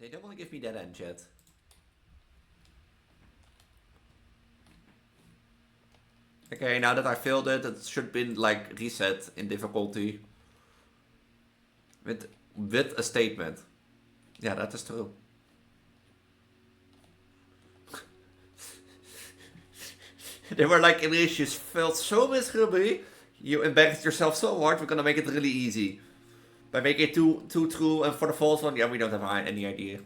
They don't want to give me that end yet. Okay, now that I failed it, it should be like reset in difficulty. With a statement. Yeah, that is true. They were like, Elise, you failed so miserably. You embarrassed yourself so hard, we're gonna make it really easy. By making it two true, and for the false one, yeah, we don't have any idea.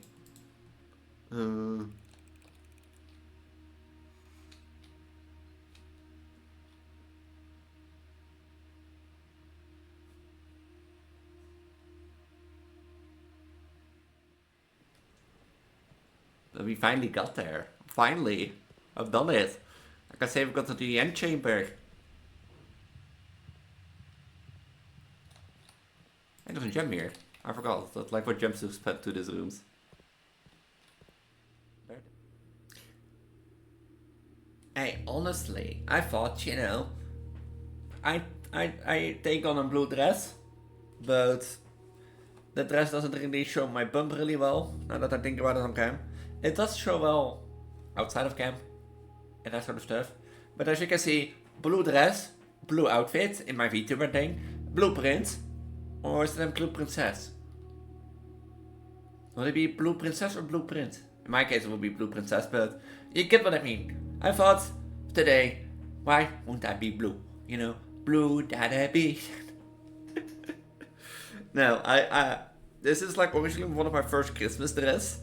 But we finally got there. Finally. I've done it. I can say we've got to the antechamber. And there's a gem here. I forgot that, like, what gems to spend to these rooms. Hey, honestly, I thought, you know, I take on a blue dress, but the dress doesn't really show my bump really well, now that I think about it on cam. It does show well outside of cam, and that sort of stuff. But as you can see, blue dress, blue outfit in my Vtuber thing, blue print, or is it a blue princess? Will it be blue princess or blue print? In my case it will be blue princess, but you get what I mean. I thought, today, why won't I be blue? You know, blue that be. No, this is like originally one of my first Christmas dress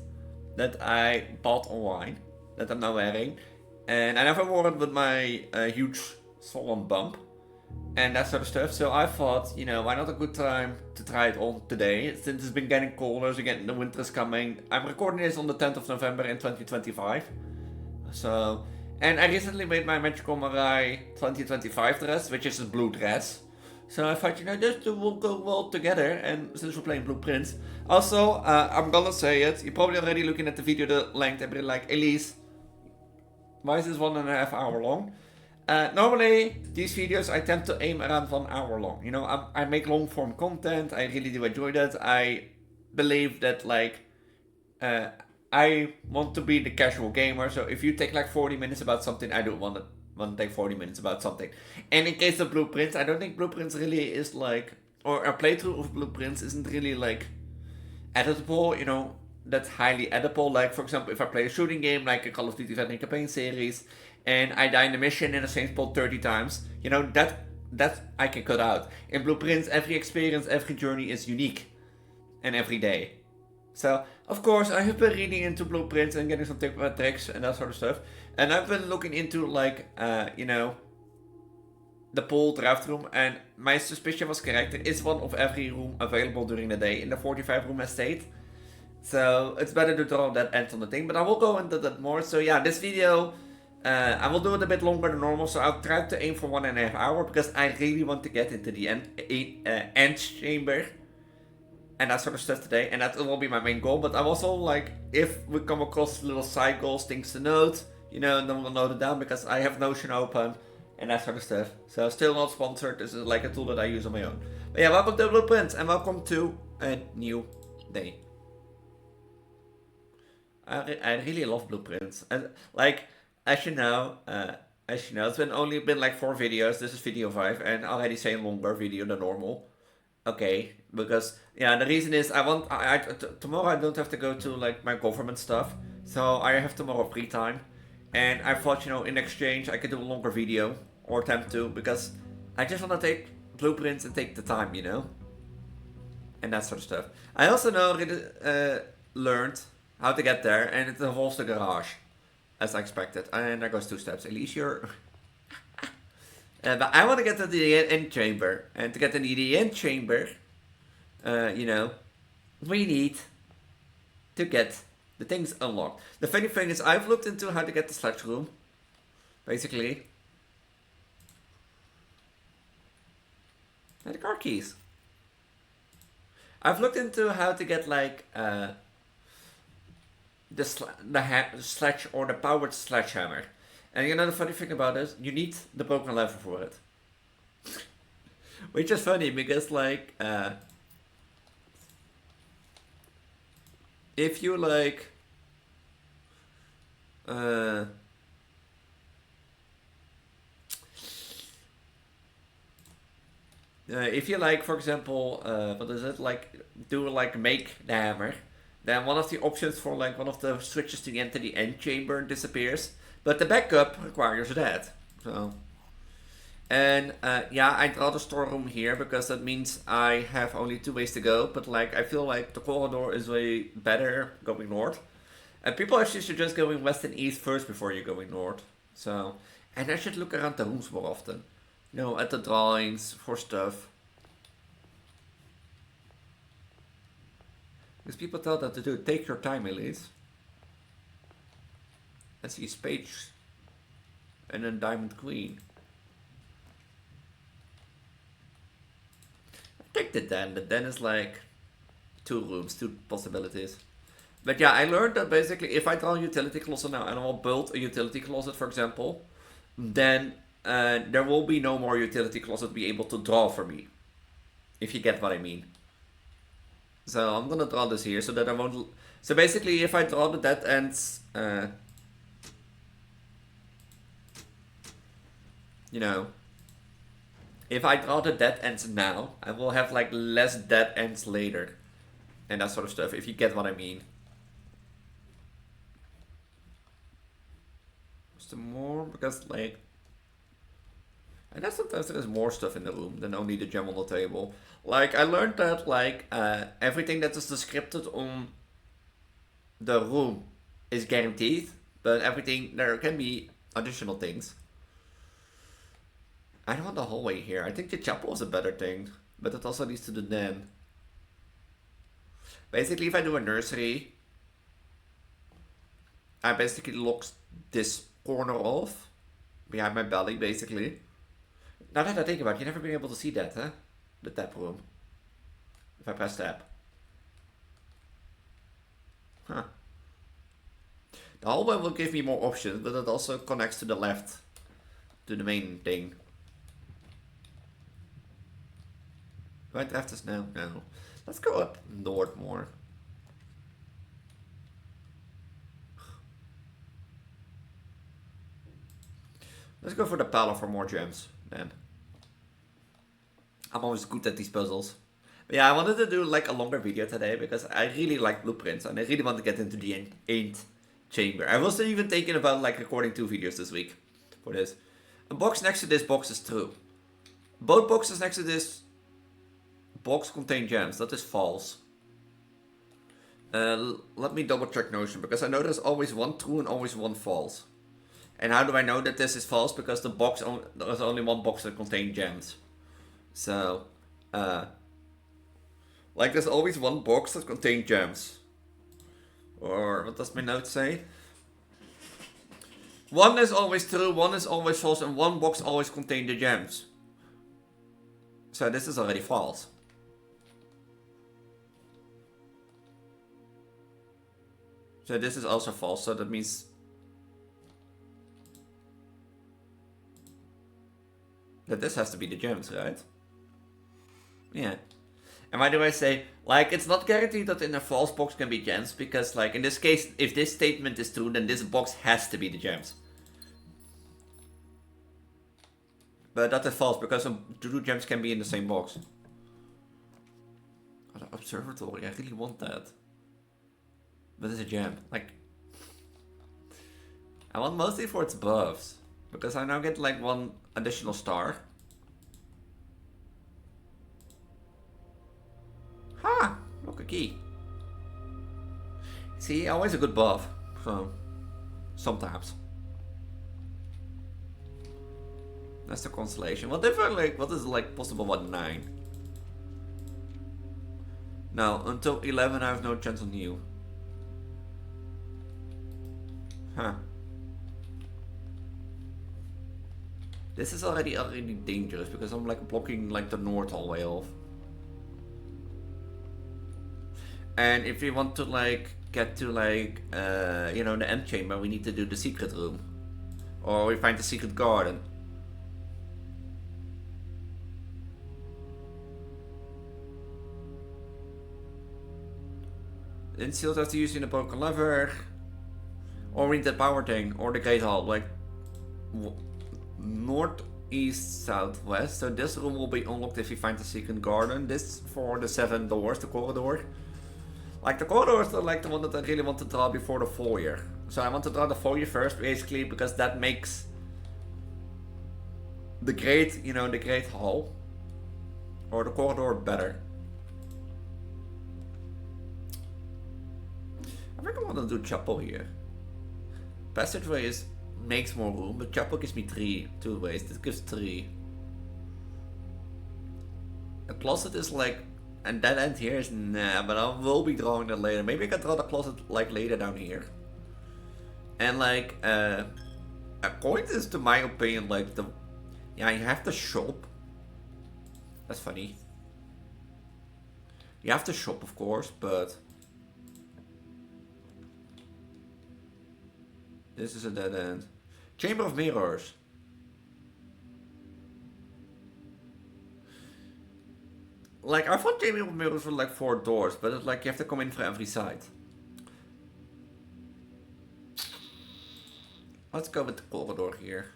that I bought online, that I'm now wearing. And I never wore it with my huge swollen bump and that sort of stuff. So I thought, you know, why not a good time to try it on today, since it's been getting colder, so again, the winter is coming. I'm recording this on the 10th of November in 2025. So, and I recently made my Magical Mirai 2025 dress, which is a blue dress. So I thought, you know, those two will go well together, and since we're playing blueprints. Also, I'm gonna say it, you're probably already looking at the video, the length, and be like, Elise, why is this 1.5 hour long? Normally, these videos I tend to aim around 1 hour long. You know, I make long form content, I really do enjoy that. I believe that, like, I want to be the casual gamer, so if you take like 40 minutes about something, I don't want to take 40 minutes about something. And in case of blueprints, I don't think blueprints really is like, or a playthrough of blueprints isn't really like editable, you know, that's highly editable. Like, for example, if I play a shooting game like a Call of Duty Veteran Campaign series, and I die in a mission in the same spot 30 times, you know, that I can cut out. In blueprints, every experience, every journey is unique, and every day. So, of course, I have been reading into blueprints and getting some tricks and that sort of stuff. And I've been looking into, like, you know, the pool draft room. And my suspicion was correct. There is one of every room available during the day in the 45 room estate. So, it's better to draw that end on the thing. But I will go into that more. So, yeah, this video, I will do it a bit longer than normal. So, I'll try to aim for 1.5 hours. Because I really want to get into the antechamber and that sort of stuff today, and that will be my main goal. But I'm also like, if we come across little side goals, things to note, you know, then we'll note it down, because I have Notion open and that sort of stuff. So still not sponsored, this is like a tool that I use on my own. But yeah, welcome to Blueprints, and welcome to a new day. I really love Blueprints, and like, as you know, it's only been like 4 videos, this is video 5, and already saying longer video than normal. Okay, because yeah, the reason is tomorrow I don't have to go to like my government stuff, so I have tomorrow free time, and I thought, you know, in exchange I could do a longer video, or attempt to, because I just want to take blueprints and take the time, you know, and that sort of stuff. I also know learned how to get there, and it involves the garage, as I expected. And there goes 2 steps. Elise, you're but I want to get to the antechamber, and to get to the antechamber, you know, we need to get the things unlocked. The funny thing is, I've looked into how to get the sledge room, basically. And the car keys. I've looked into how to get like the sledge, or the powered sledgehammer. And you know the funny thing about this? You need the broken lever for it. Which is funny, because like, if you like, uh, if you like, for example, what is it, like, do like make the hammer, then one of the options for like one of the switches to enter the antechamber disappears, but the backup requires that. So, and yeah, I'd rather store room here because that means I have only two ways to go. But like, I feel like the corridor is way better going north, and people actually suggest going west and east first before you're going north. So, and I should look around the rooms more often. You know, at the drawings for stuff. Because people tell that to do. Take your time, Elise. Let's see, spades. And then diamond queen. Take the den. The den is like 2 rooms, 2 possibilities. But yeah, I learned that basically if I draw a utility closet now and I will build a utility closet, for example, then there will be no more utility closet to be able to draw for me. If you get what I mean. So I'm gonna draw this here so that I won't... So basically if I draw the dead ends, you know, if I draw the dead ends now, I will have like less dead ends later. And that sort of stuff, if you get what I mean. Just more, because like... And then sometimes there is more stuff in the room than only the gem on the table. Like, I learned that like everything that is described on the room is guaranteed. But everything, there can be additional things. I don't want the hallway here. I think the chapel is a better thing. But it also leads to the den. Basically, if I do a nursery, I basically lock this corner off. Behind my belly, basically. Now that I think about it, you've never been able to see that, huh? The tap room. If I press tab. Huh. The hallway will give me more options, but it also connects to the left. To the main thing. Do I draft this now? No. Let's go up north more. Let's go for the palace for more gems, then. I'm always good at these puzzles. But yeah, I wanted to do like a longer video today because I really like blueprints and I really want to get into the aint chamber. I was even thinking about like recording 2 videos this week for this. A box next to this box is true. Both boxes next to this box contain gems. That is false. Let me double check Notion because I know there's always one true and always one false. And how do I know that this is false? Because the box there's only one box that contains gems. So, like there's always one box that contains gems. Or what does my note say? One is always true, one is always false, and one box always contains the gems. So this is already false. So this is also false, so that means... that this has to be the gems, right? Yeah. And why do I say, like, it's not guaranteed that in a false box can be gems, because, like, in this case, if this statement is true, then this box has to be the gems. But that is false, because two gems can be in the same box. Oh, the observatory, I really want that. But it's a gem, like... I want mostly for its buffs, because I now get, like, 1 additional star. Ha! Look, a key. See, always a good buff. So, sometimes. That's the constellation. What if what is like possible 1-9? No, until 11 I have no chance on you. Huh. This is already dangerous because I'm like blocking like the north hallway off. And if we want to like get to like you know, the antechamber, we need to do the secret room. Or we find the secret garden. in still have to use in the broken lever. Or we need the power thing, or the Great Hall, like north, east, southwest. So this room will be unlocked if you find the secret garden. This for the 7 doors, the corridor. Like the corridors are like the one that I really want to draw before the foyer. So I want to draw the foyer first, basically, because that makes the great, you know, the Great Hall or the corridor better. I think I want to do chapel here. Passageway makes more room, but chapel gives me 2 ways. This gives 3. A closet is like, and that end here is nah, but I will be drawing that later. Maybe I can draw the closet like later down here. And like, a point is, to my opinion, like the, yeah, you have the shop. That's funny. You have the shop, of course, but this is a dead end. Chamber of Mirrors. Like, I thought Chamber of Mirrors were like 4 doors, but it's like you have to come in from every side. Let's go with the corridor here.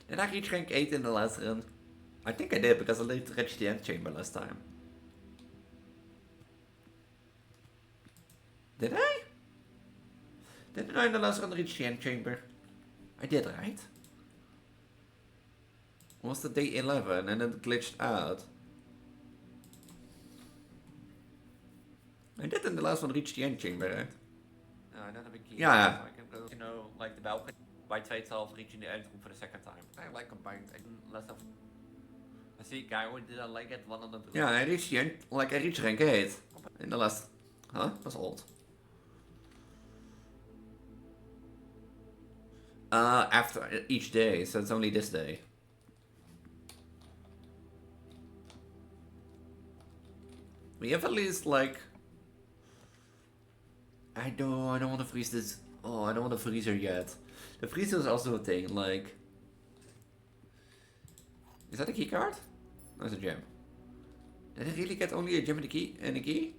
Did I reach rank 8 in the last run? I think I did, because I reached the antechamber last time. Did I? Didn't I in the last run reach the antechamber? I did, right? It was the day 11 and it glitched out. I did in the last one reach the antechamber, right? No, I don't have a key. Yeah. So I can go, you know, like the balcony by 212 reaching the end room for the 2nd time. I like combined less of. I see, guy, did I like it 100? Yeah, I reached the end, like I reached rank 8 in the last. Huh? That's old. After each day, so it's only this day. We have at least like. I don't want to freeze this. Oh, I don't want a freezer yet. The freezer is also a thing. Like, is that a key card? No, it's a gem. Did I really get only a gem and a key?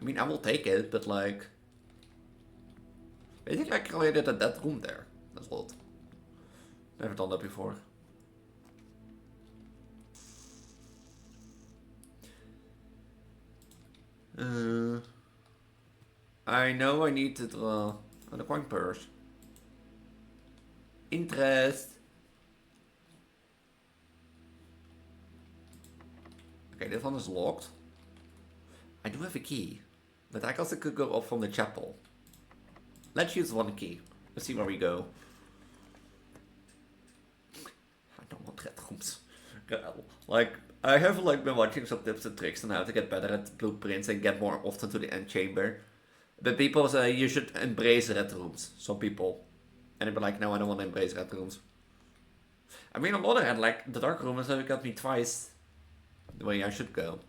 I mean, I will take it, but like, basically, I created that room there. That's old. Never done that before. I know I need to draw the coin purse. Interest. Okay, this one is locked. I do have a key, but I also could go up from the chapel. Let's use one key. Let's see where we go. I don't want red rooms. Like, I have like been watching some tips and tricks on how to get better at blueprints and get more often to the antechamber. But people say you should embrace red rooms. Some people. And they're like, no, I don't want to embrace red rooms. I mean, on the other hand, like, the dark room has got me twice the way I should go.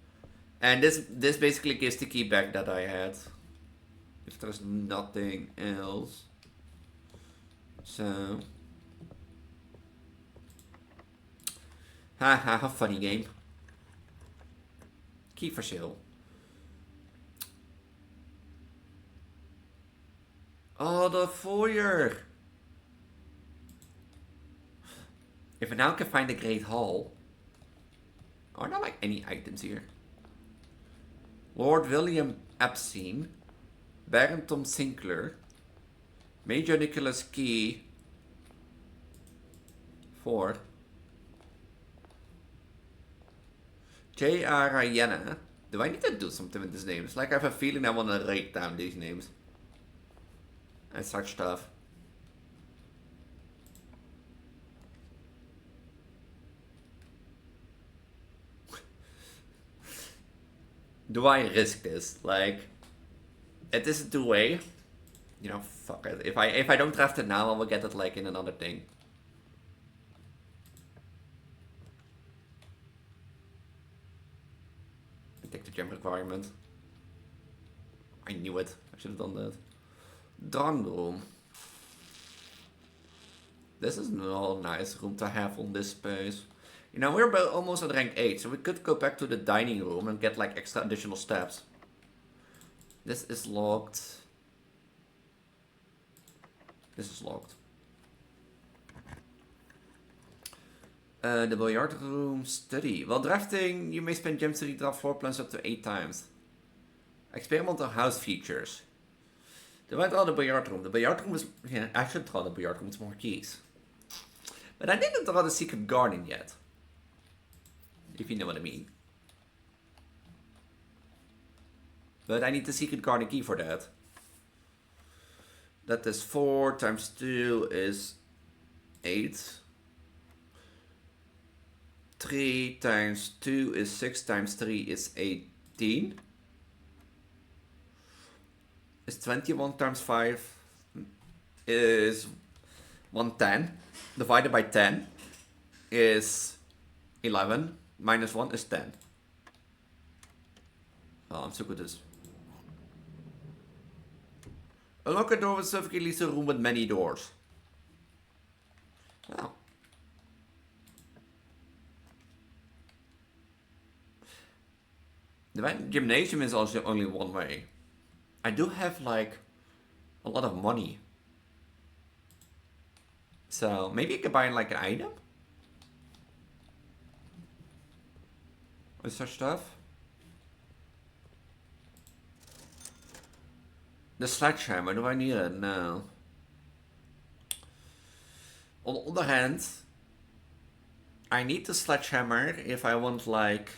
And this basically gives the key back that I had. If there's nothing else. So. Haha, funny game. Key for sale. Oh, the foyer. If I now can find the Great Hall. Are there like any items here? Lord William Epstein. Baron Tom Sinclair. Major Nicholas Key. 4. J.R. Rayena. Do I need to do something with these names? Like, I have a feeling I want to write down these names. And such stuff. Do I risk this? Like, it is a 2-way. You know, fuck it. If I don't draft it now, I will get it like in another thing. Take the gem requirement. I knew it. I should have done that. Dawn room. This is not a nice room to have on this space. You know, we're about almost at rank 8, so we could go back to the dining room and get like extra additional steps. This is locked. This is locked. The billiard room study. While drafting, you may spend gems to redraft floor plans up to 8 times. Experiment on house features. Then I draw the billiard room. The billiard room is... Yeah, I should draw the billiard room with more keys. But I didn't draw the secret garden yet. If you know what I mean. But I need the secret garden key for that. That is 4 times 2 is 8. 3 times 2 is 6 times 3 is 18. Is 21 times 5 is 110. Divided by 10 is 11. Minus 1 is 10. Oh, I'm so good at this. Unlock a door with specifically leads to a room with many doors. Wow. The gymnasium is also only one way. I do have like a lot of money. So maybe I could buy like an item? Or such stuff. The sledgehammer, do I need it? No. On the other hand, I need the sledgehammer if I want like...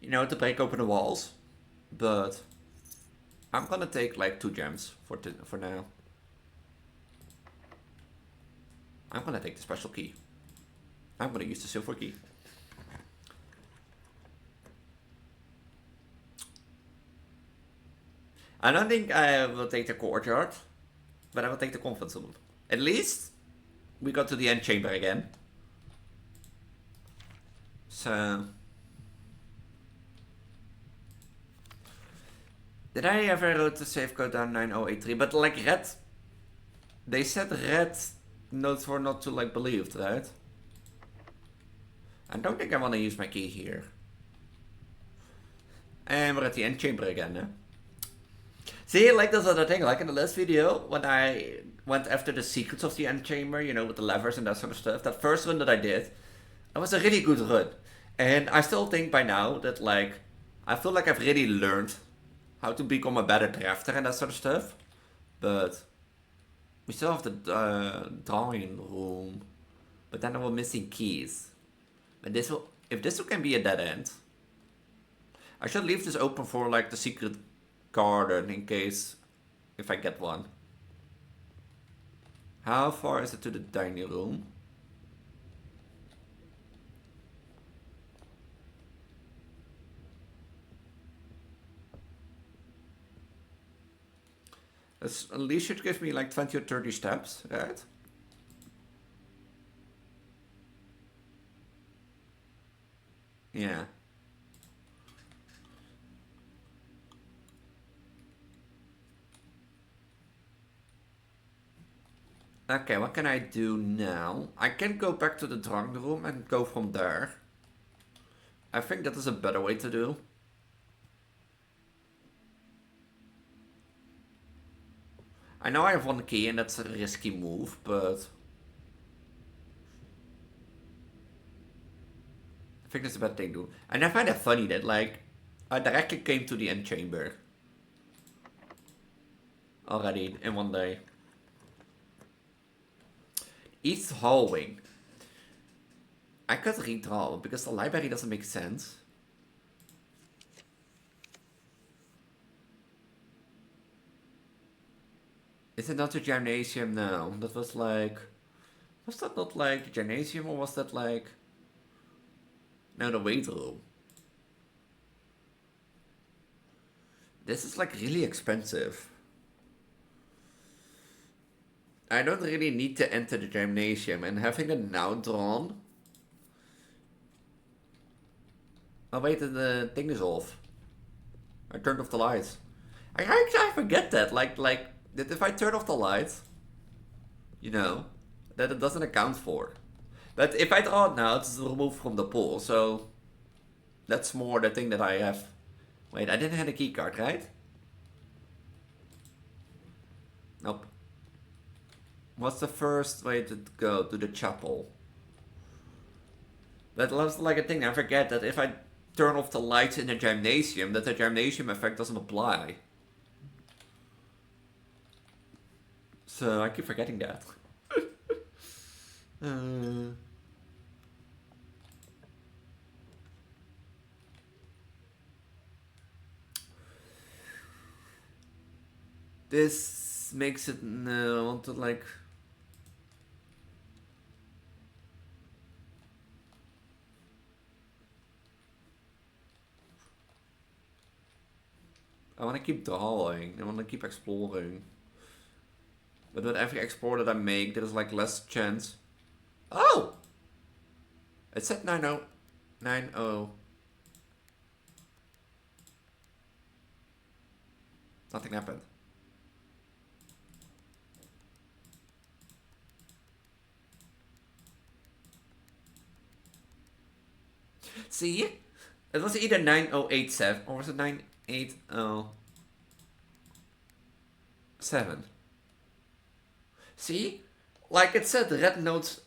You know, to break open the walls, but I'm gonna take like 2 gems for now. I'm gonna take the special key. I'm gonna use the silver key. I don't think I will take the courtyard, but I will take the conference room. At least we got to the antechamber again. So... Did I ever wrote the save code down 9083? But like red, they said red notes were not to like believed, right? I don't think I want to use my key here. And we're at the antechamber again, eh? See, like this other thing, like in the last video, when I went after the secrets of the antechamber, you know, with the levers and that sort of stuff, that first run that I did, it was a really good run. And I still think by now that like, I feel like I've really learned how to become a better drafter and that sort of stuff. But we still have the drawing room. But then we're missing keys. And this will, if this can be a dead end, I should leave this open for like the secret garden in case if I get one. How far is it to the dining room? That's, at least should give me like 20 or 30 steps, right? Yeah. Okay, what can I do now? I can go back to the drawing room and go from there. I think that is a better way to do. I know I have one key and that's a risky move, but... I think that's a bad thing to do. And I find it funny that, like, I directly came to the antechamber. Already, in one day. East hallway. I could redraw, because the library doesn't make sense. Is it not the gymnasium now? That was like... Was that not like the gymnasium or was that like... No, the weight room. This is like really expensive. I don't really need to enter the gymnasium and having it now drawn... Oh wait, the thing is off. I turned off the lights. I forget that, like... That if I turn off the lights, you know, that it doesn't account for. But if I draw it now, it's removed from the pool, so that's more the thing that I have. Wait, I didn't have a key card, right? Nope. What's the first way to go to the chapel? That was like a thing I forget, that if I turn off the lights in the gymnasium, that the gymnasium effect doesn't apply. So I keep forgetting that. This makes it, no, I want to like... I want to keep drawing, I want to keep exploring. But with every explore that I make, there's like less chance. Oh! It said 90. 90. Nothing happened. See? It was either 9087 or was it 9807? See? Like it said, the red notes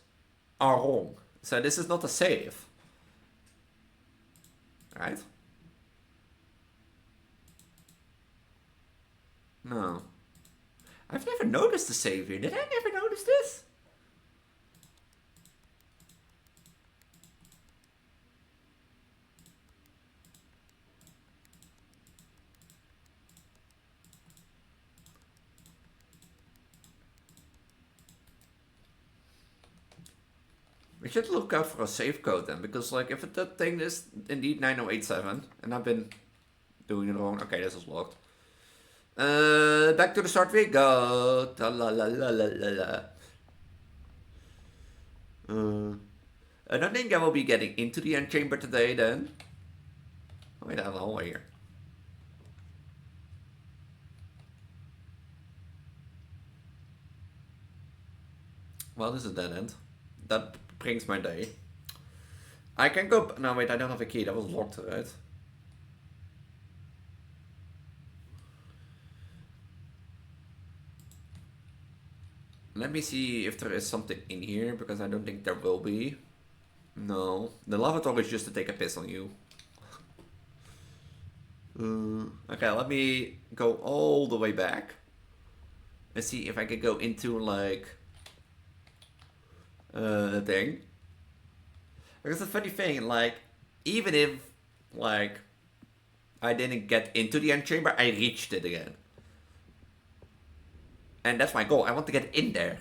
are wrong. So this is not a save. Right? No. I've never noticed the save here. Did I never notice this? We should look out for a save code then, because like if that thing is indeed 9087, and I've been doing it wrong. Okay, this is locked. Back to the start we go. I don't think I will be getting into the antechamber today then. Oh, wait, I have a hallway here. Well, this is a dead end. That brings my day. I can go... No, wait, I don't have a key. That was locked, right? Let me see if there is something in here, because I don't think there will be. No. The lavatory is just to take a piss on you. Okay, let me go all the way back. And see if I can go into, like... the thing. Because the funny thing, like, even if, like, I didn't get into the antechamber, I reached it again. And that's my goal. I want to get in there.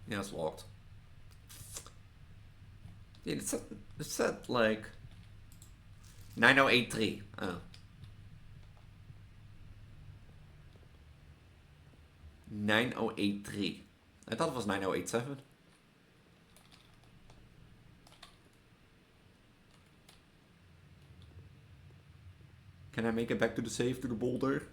Yeah, it's locked. Yeah, it said like 9083. Oh. 9083. I thought it was 9087. Can I make it back to the safe, to the boulder?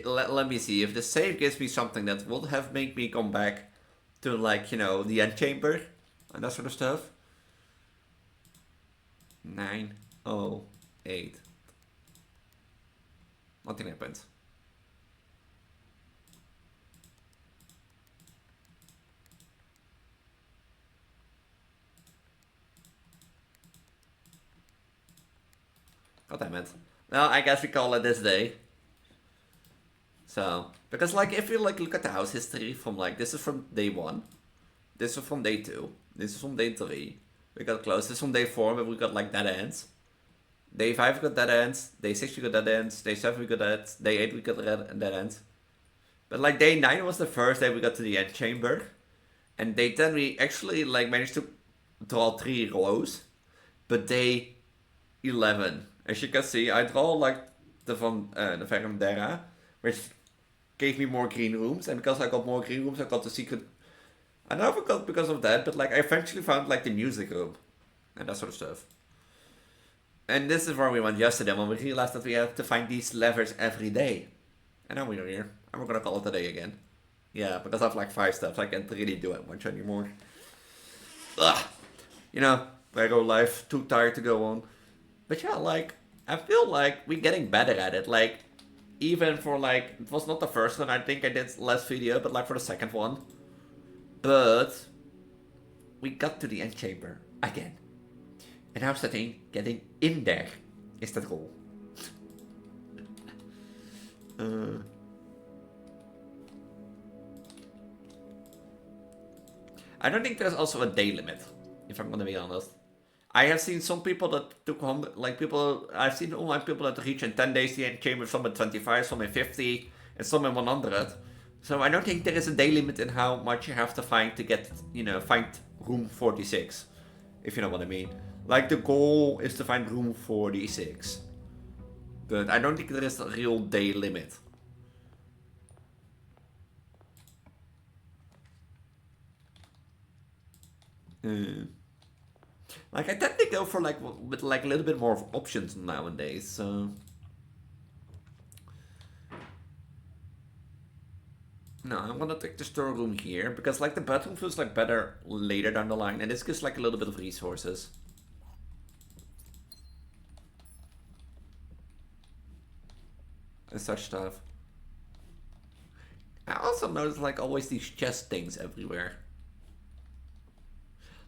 Let me see. If the save gives me something that would have made me come back to, like, you know, the antechamber and that sort of stuff. 908. Nothing happened. God damn it. Well, I guess we call it this day. So, because like if you like look at the house history from like, this is from day 1, this is from day 2, this is from day 3, we got close, this is from day 4 where we got like dead ends, day 5 we got dead ends, day 6 we got dead ends, day 7 we got dead, day 8 we got dead ends, but like day 9 was the first day we got to the antechamber, and day 10 we actually like managed to draw 3 rows, but day 11. As you can see, I draw like the Verandera, which gave me more green rooms, and because I got more green rooms, I got the secret. I never got because of that, but like I eventually found like the music room and that sort of stuff. And this is where we went yesterday when we realized that we have to find these levers every day. And now we're here, and we're gonna call it a day again. Yeah, because I have like 5 steps, I can't really do it much anymore. Ugh. You know, Preggo life, too tired to go on. But yeah, like, I feel like we're getting better at it. Like, even for like, it was not the first one, I think I did last video, but like for the second one. But, we got to the antechamber again. And now sitting, getting in there is the goal. I don't think there's also a day limit, if I'm gonna be honest. I have seen some people that took home, like people, I've seen online people that reach in 10 days the antechamber, some in 25, some in 50, and some in 100. So I don't think there is a day limit in how much you have to find to get, you know, find room 46, if you know what I mean. Like the goal is to find room 46. But I don't think there is a real day limit. Like I tend to go for like with like a little bit more of options nowadays, so no, I'm gonna take the storeroom here because like the bedroom feels like better later down the line, and this gives like a little bit of resources. And such stuff. I also notice like always these chest things everywhere.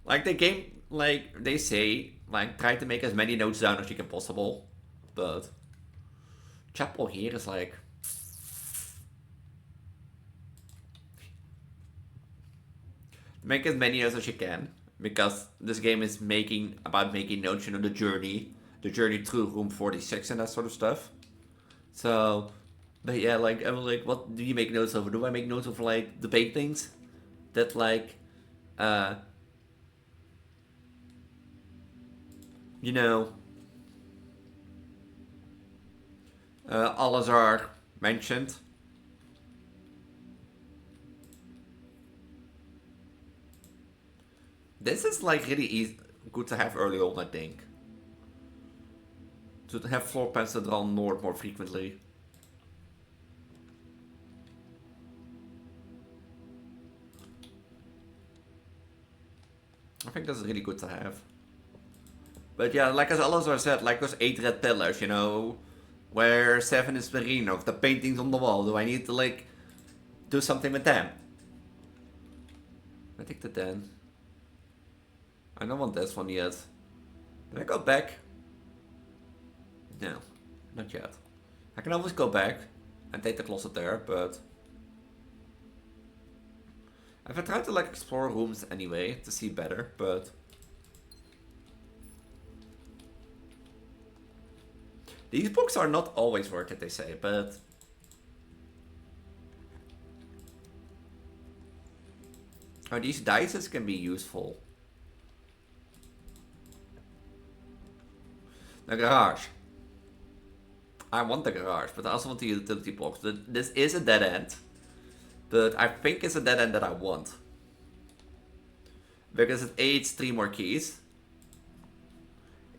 Like the game, like they say, like try to make as many notes down as you can possible, but chapel here is like make as many notes as you can because this game is about making notes, you know, the journey through room 46 and that sort of stuff. So, but yeah, like I'm like, what do you make notes over? Do I make notes of like the big things that like, you know, Alazar mentioned? This is like really easy, good to have early on, I think. To have floor plans that run north more frequently. I think that's really good to have. But yeah, like as Alazar said, like those 8 red pillars, you know, where 7 is Merino, the paintings on the wall, do I need to like do something with them? I take the 10. I don't want this one yet. Can I go back? No, not yet. I can always go back and take the closet there, but I've tried to like explore rooms anyway to see better, but these books are not always worth it, they say, but oh, these dices can be useful. The garage. I want the garage, but I also want the utility box. This is a dead end, but I think it's a dead end that I want. Because it aids 3 more keys.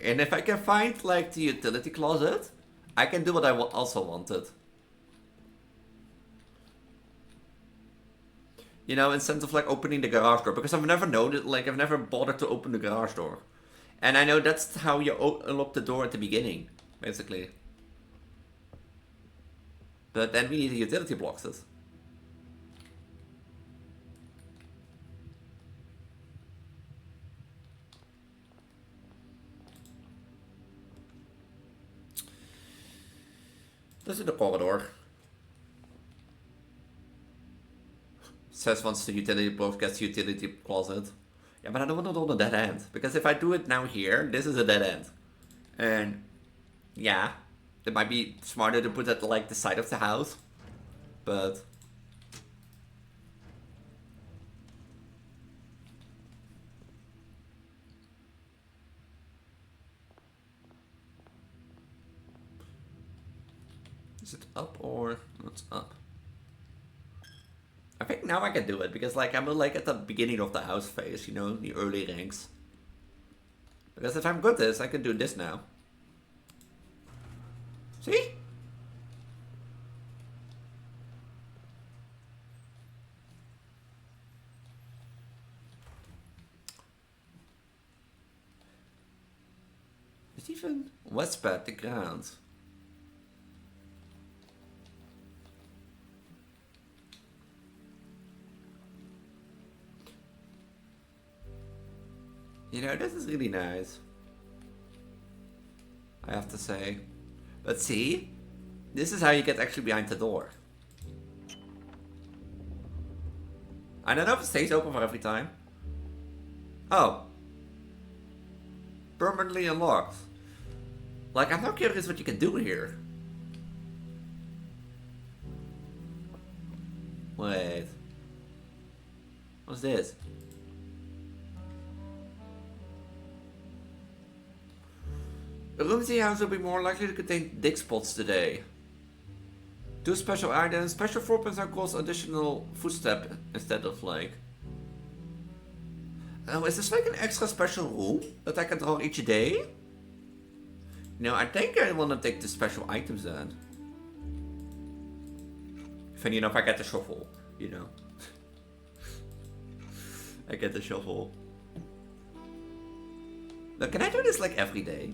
And if I can find like the utility closet, I can do what I also wanted. You know, instead of like opening the garage door, because I've never known like I've never bothered to open the garage door. And I know that's how you unlock the door at the beginning, basically. But then we need the utility boxes. This is the corridor. Says once the utility box gets the utility closet. Yeah, but I don't want it on a dead end. Because if I do it now here, this is a dead end. And yeah, it might be smarter to put it at like the side of the house. But Is it up or not up? I think now I can do it because like I'm like at the beginning of the house phase, you know, the early ranks. Because if I'm good at this, I can do this now. See? It's even westbed the ground. You know, this is really nice. I have to say. But see? This is how you get actually behind the door. I don't know if it stays open for every time. Oh. Permanently unlocked. Like, I'm not curious what you can do here. Wait. What's this? The rooms in the house will be more likely to contain dig spots today. 2 special items. Special footprints are called additional footstep instead of like... Oh, is this like an extra special room that I can draw each day? No, I think I want to take the special items then. Funny enough, I get the shovel, you know. I get the shovel. But can I do this like every day?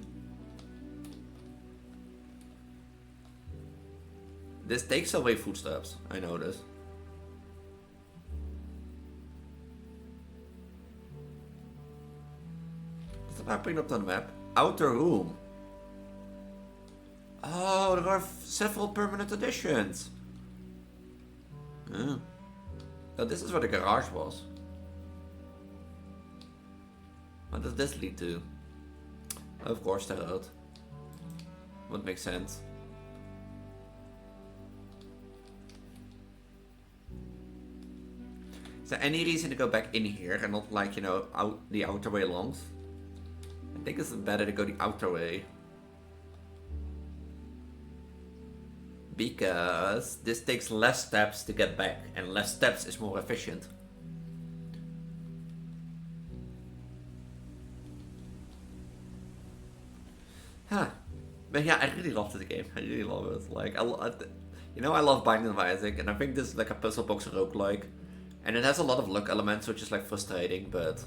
This takes away footsteps, I notice. What's that bring up on the map? Outer room. Oh, there are several permanent additions. Oh. Oh, this is where the garage was. What does this lead to? Of course, the road. Would make sense. Is there any reason to go back in here and not like, you know, out the outer way along? I think it's better to go the outer way. Because this takes less steps to get back, and less steps is more efficient. Huh. But yeah, I really love this game. I really love it. Like, you know, I love Binding of Isaac, and I think this is like a puzzle box roguelike. And it has a lot of luck elements, which is like frustrating, but...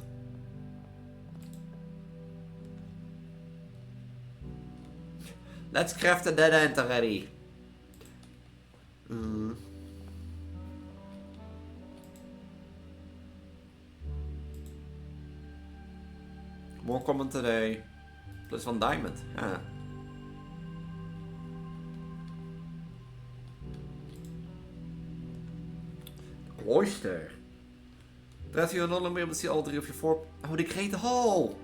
Let's craft a dead end already. More common today. Plus 1 diamond. Ah. Cloister. Press you not meer able to see all 3 of your 4. Oh, the Great Hall.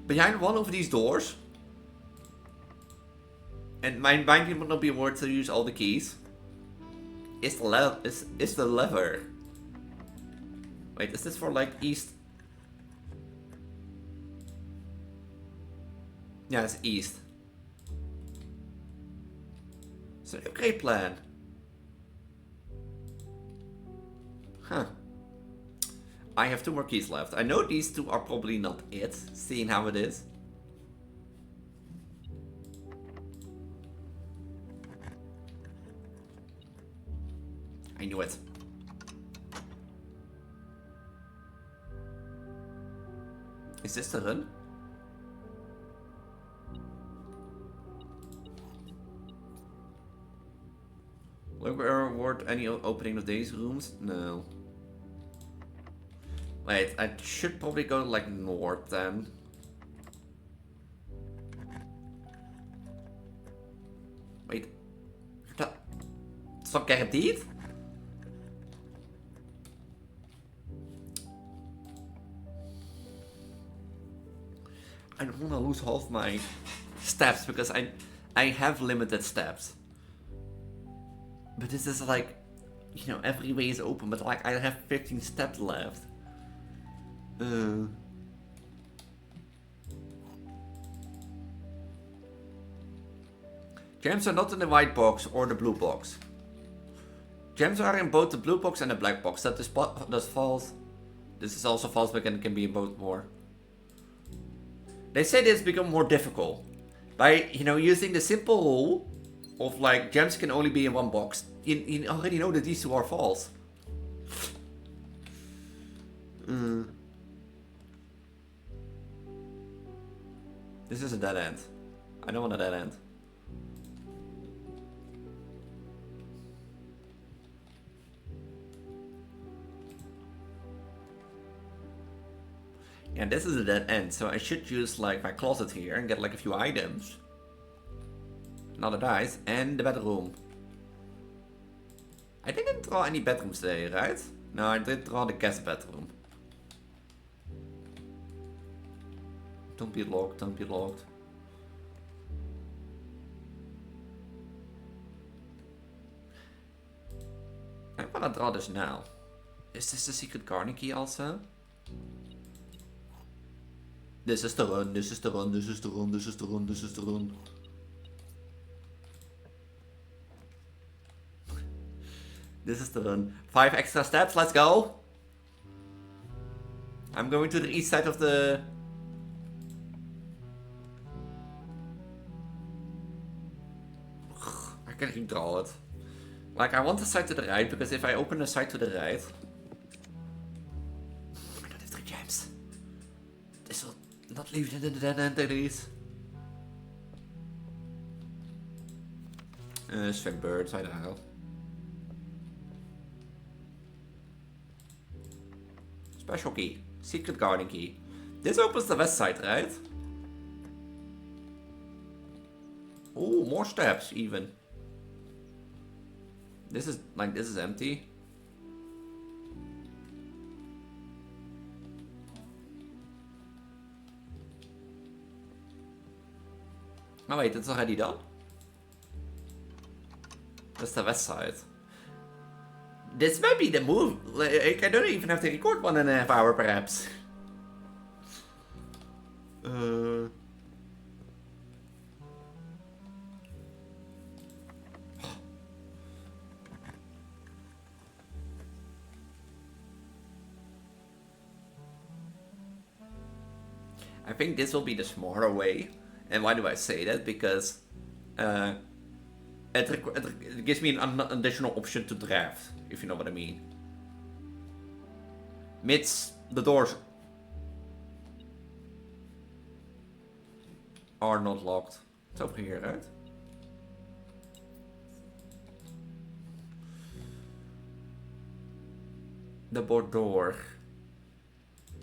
Behind one of these doors. And my binding would not be worth to use all the keys. Is the lever. Wait, is this for like east? Yeah, it's east. So a great plan. Huh. I have 2 more keys left. I know these 2 are probably not it, seeing how it is. I knew it. Is this the run? Will we reward any opening of these rooms? No. Wait, I should probably go like north then. Wait. Is dat guaranteed? I don't want to lose half my steps because I have limited steps. But this is like, you know, every way is open, but like I have 15 steps left. Gems are not in the white box or the blue box. Gems are in both the blue box and the black box. That's false. This is also false, but it can be in both more. They say this become more difficult by, you know, using the simple rule of like gems can only be in one box. You already know that these two are false. This is a dead end. I don't want a dead end. And this is a dead end, so I should use like my closet here and get like a few items. Another dice, and the bedroom. I didn't draw any bedrooms today, right? No, I did draw the guest bedroom. Don't be locked, don't be locked. I'm gonna draw this now. Is this the secret garden key also? This is the run, this is the run, this is the run, this is the run, this is the run. This is the run. 5 extra steps, let's go! I'm going to the east side of the... I can redraw it. Like, I want the side to the right, because if I open the side to the right... I don't have 3 gems. This will not leave it in the dead end, Elise. Swing birds, I don't know. Special key. Secret garden key. This opens the west side, right? Oh, more steps even. This is empty. Oh wait, it's already done? That's the west side. This might be the move. Like, I don't even have to record 1.5 hours, perhaps. I think this will be the smarter way. And why do I say that? Because it gives me an additional option to draft, if you know what I mean. Mids, the doors are not locked. It's over here, right? The board door.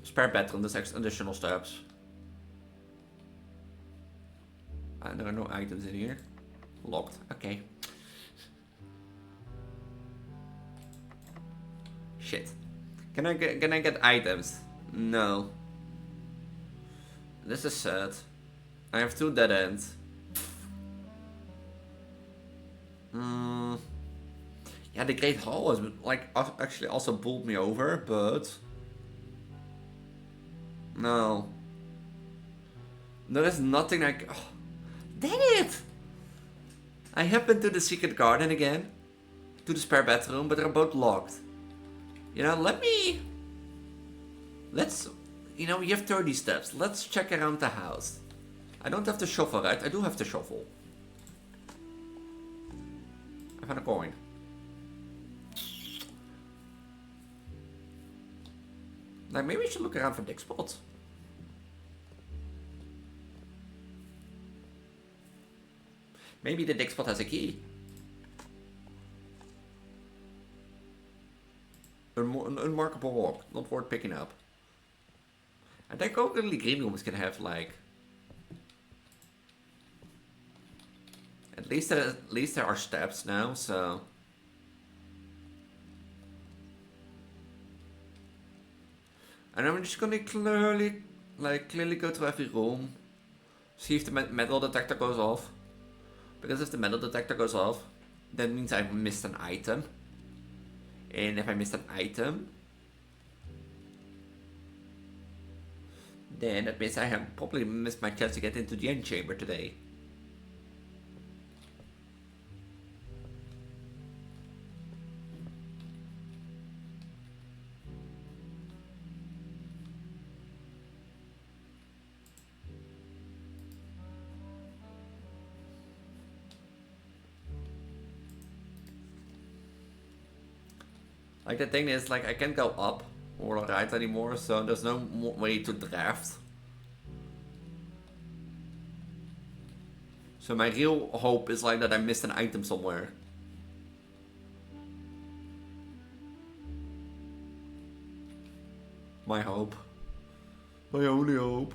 Spare bedroom, that's additional steps. There are no items in here. Locked. Okay. Shit. Can I get items? No. This is sad. I have 2 dead ends. Yeah, the Great Hall is like actually also bowled me over, but no. There is nothing like. Oh, dang it! I have been to the secret garden again, to the spare bedroom, but they're both locked. You know, let's, you know, you have 30 steps. Let's check around the house. I don't have to shuffle, right? I do have to shuffle. I found a coin. Like, maybe we should look around for dig spots. Maybe the dig spot has a key. An unmarkable rock, not worth picking up. I think only green rooms can have like. At least there are steps now, so. And I'm just gonna clearly go to every room, see if the metal detector goes off. Because if the metal detector goes off, that means I missed an item. And if I missed an item, then that means I have probably missed my chance to get into the antechamber today. Like the thing is, like I can't go up or right anymore, so there's no way to draft. So my real hope is like that I missed an item somewhere. My hope. My only hope.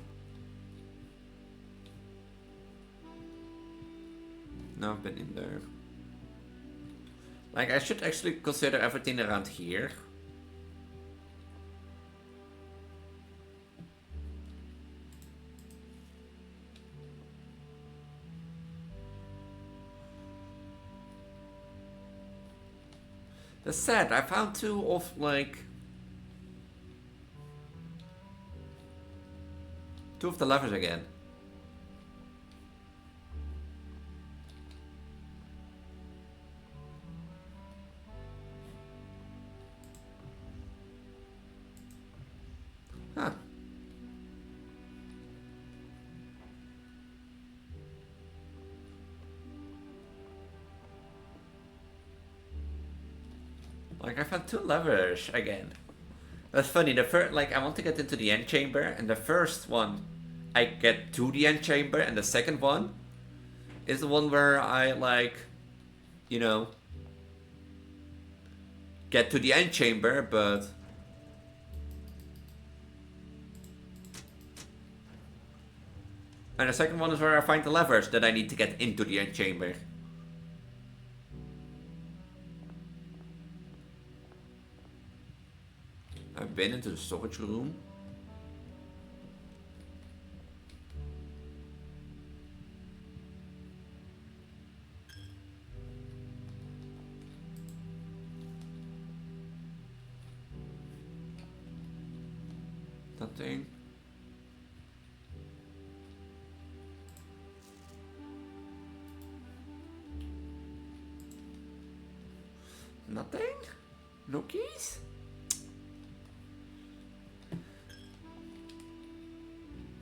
No, I've been in there. Like, I should actually consider everything around here. That's sad. I found two of, like... two of the levers again. Huh. Like, I found two levers again. That's funny. The first, like, I want to get into the antechamber, and the first one, I get to the antechamber, and the second one is the one where I, like, you know, get to the antechamber, but... And the second one is where I find the levers that I need to get into the antechamber. I've been into the storage room. Nothing. Nothing? No keys?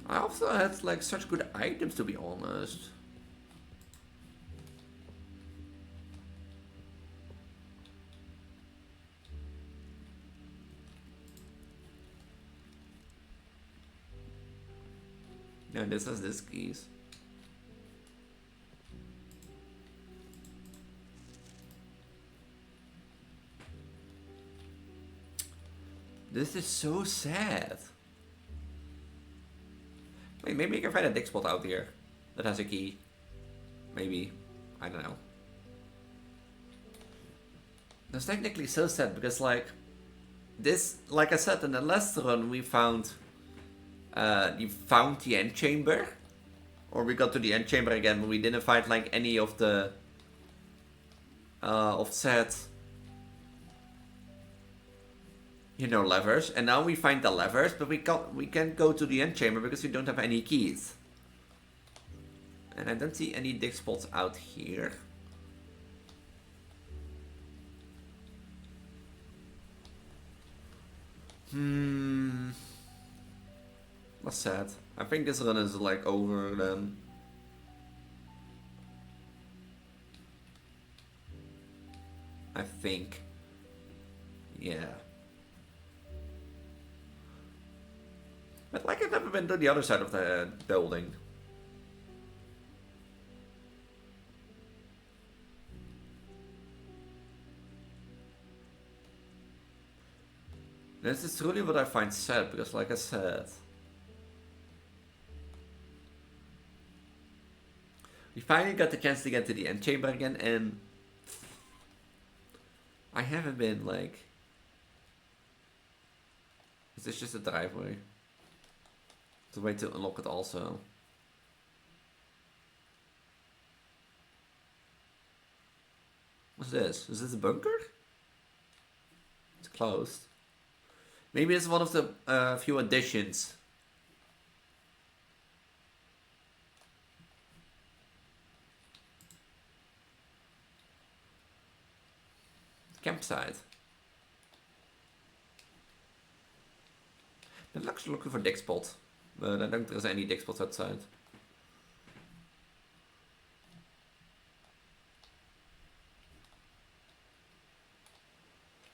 I also had like such good items, to be honest. Yeah, this has this keys. This is so sad. Wait, maybe I can find a dig spot out here that has a key. Maybe. I don't know. That's technically so sad because, like, this, like I said, in the last run we found the antechamber. Or we got to the antechamber again, but we didn't find, like, any of the offset, you know, levers. And now we find the levers, but we can't go to the antechamber because we don't have any keys. And I don't see any dig spots out here. That's sad. I think this run is like over then. I think. Yeah. But like I've never been to the other side of the building. This is truly what I find sad, because like I said, we finally got the chance to get to the antechamber again, and I haven't been like... Is this just a driveway? The way to unlock it also. What's this? Is this a bunker? It's closed. Maybe it's one of the few additions. Campsite. I'm actually looking for dig spot, but I don't think there's any dig spots outside.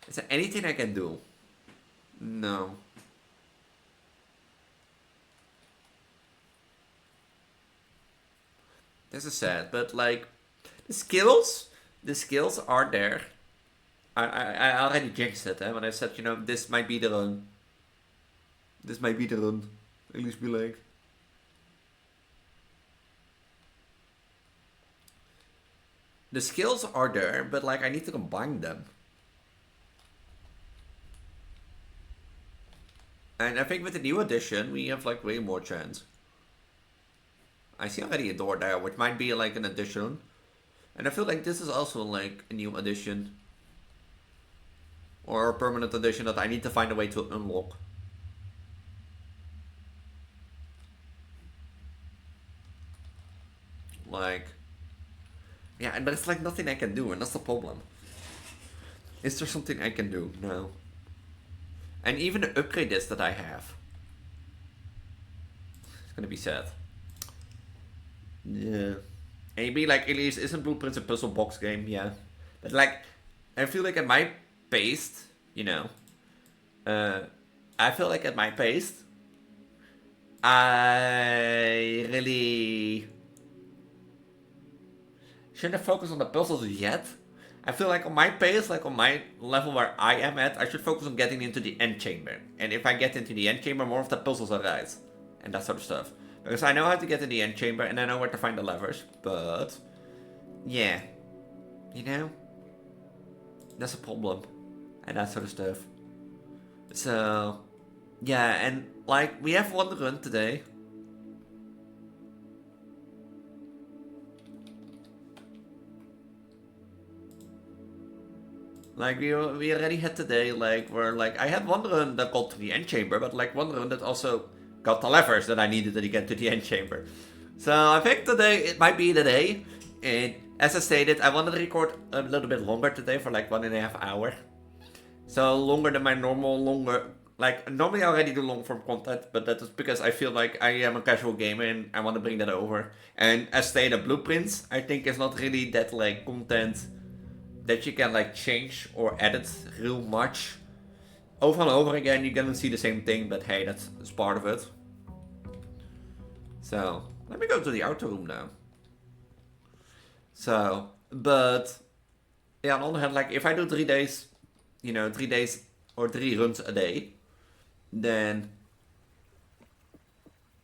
Is there anything I can do? No. This is sad, but like the skills are there. I already jinxed it, when I said, you know, this might be the run. This might be the run. Elise be like. The skills are there, but like I need to combine them. And I think with the new edition, we have like way more chance. I see already a door there, which might be like an addition. And I feel like this is also like a new addition. Or a permanent addition that I need to find a way to unlock. Like... Yeah, and there's like nothing I can do, and that's the problem. Is there something I can do? No. And even the upgrade list that I have. It's gonna be sad. Yeah. Maybe like Elise isn't Blueprints a puzzle box game, yeah. But like, I feel like at my pace, you know. I feel like at my pace, I really shouldn't focus on the puzzles yet. I feel like on my pace, like on my level where I am at, I should focus on getting into the antechamber. And if I get into the antechamber, more of the puzzles arise. And that sort of stuff. Because I know how to get to the antechamber and I know where to find the levers. But, yeah. You know? That's a problem. And that sort of stuff. So, yeah, and like, we have one run today. Like, we already had today, like, where, like, I had one run that got to the antechamber, but, like, one run that also got the levers that I needed to get to the antechamber. So, I think today, it might be the day. And, as I stated, I wanted to record a little bit longer today for, like, 1.5 hours. So, longer than my normal, like, normally I already do long-form content, but that is because I feel like I am a casual gamer and I want to bring that over. And, as stated, Blueprints, I think is not really that, like, content that you can like change or edit real much. Over and over again you're gonna see the same thing, but hey, that's part of it. So, let me go to the outer room now. So, but yeah, on the other hand, like if I do 3 days, you know, 3 days or 3 runs a day, then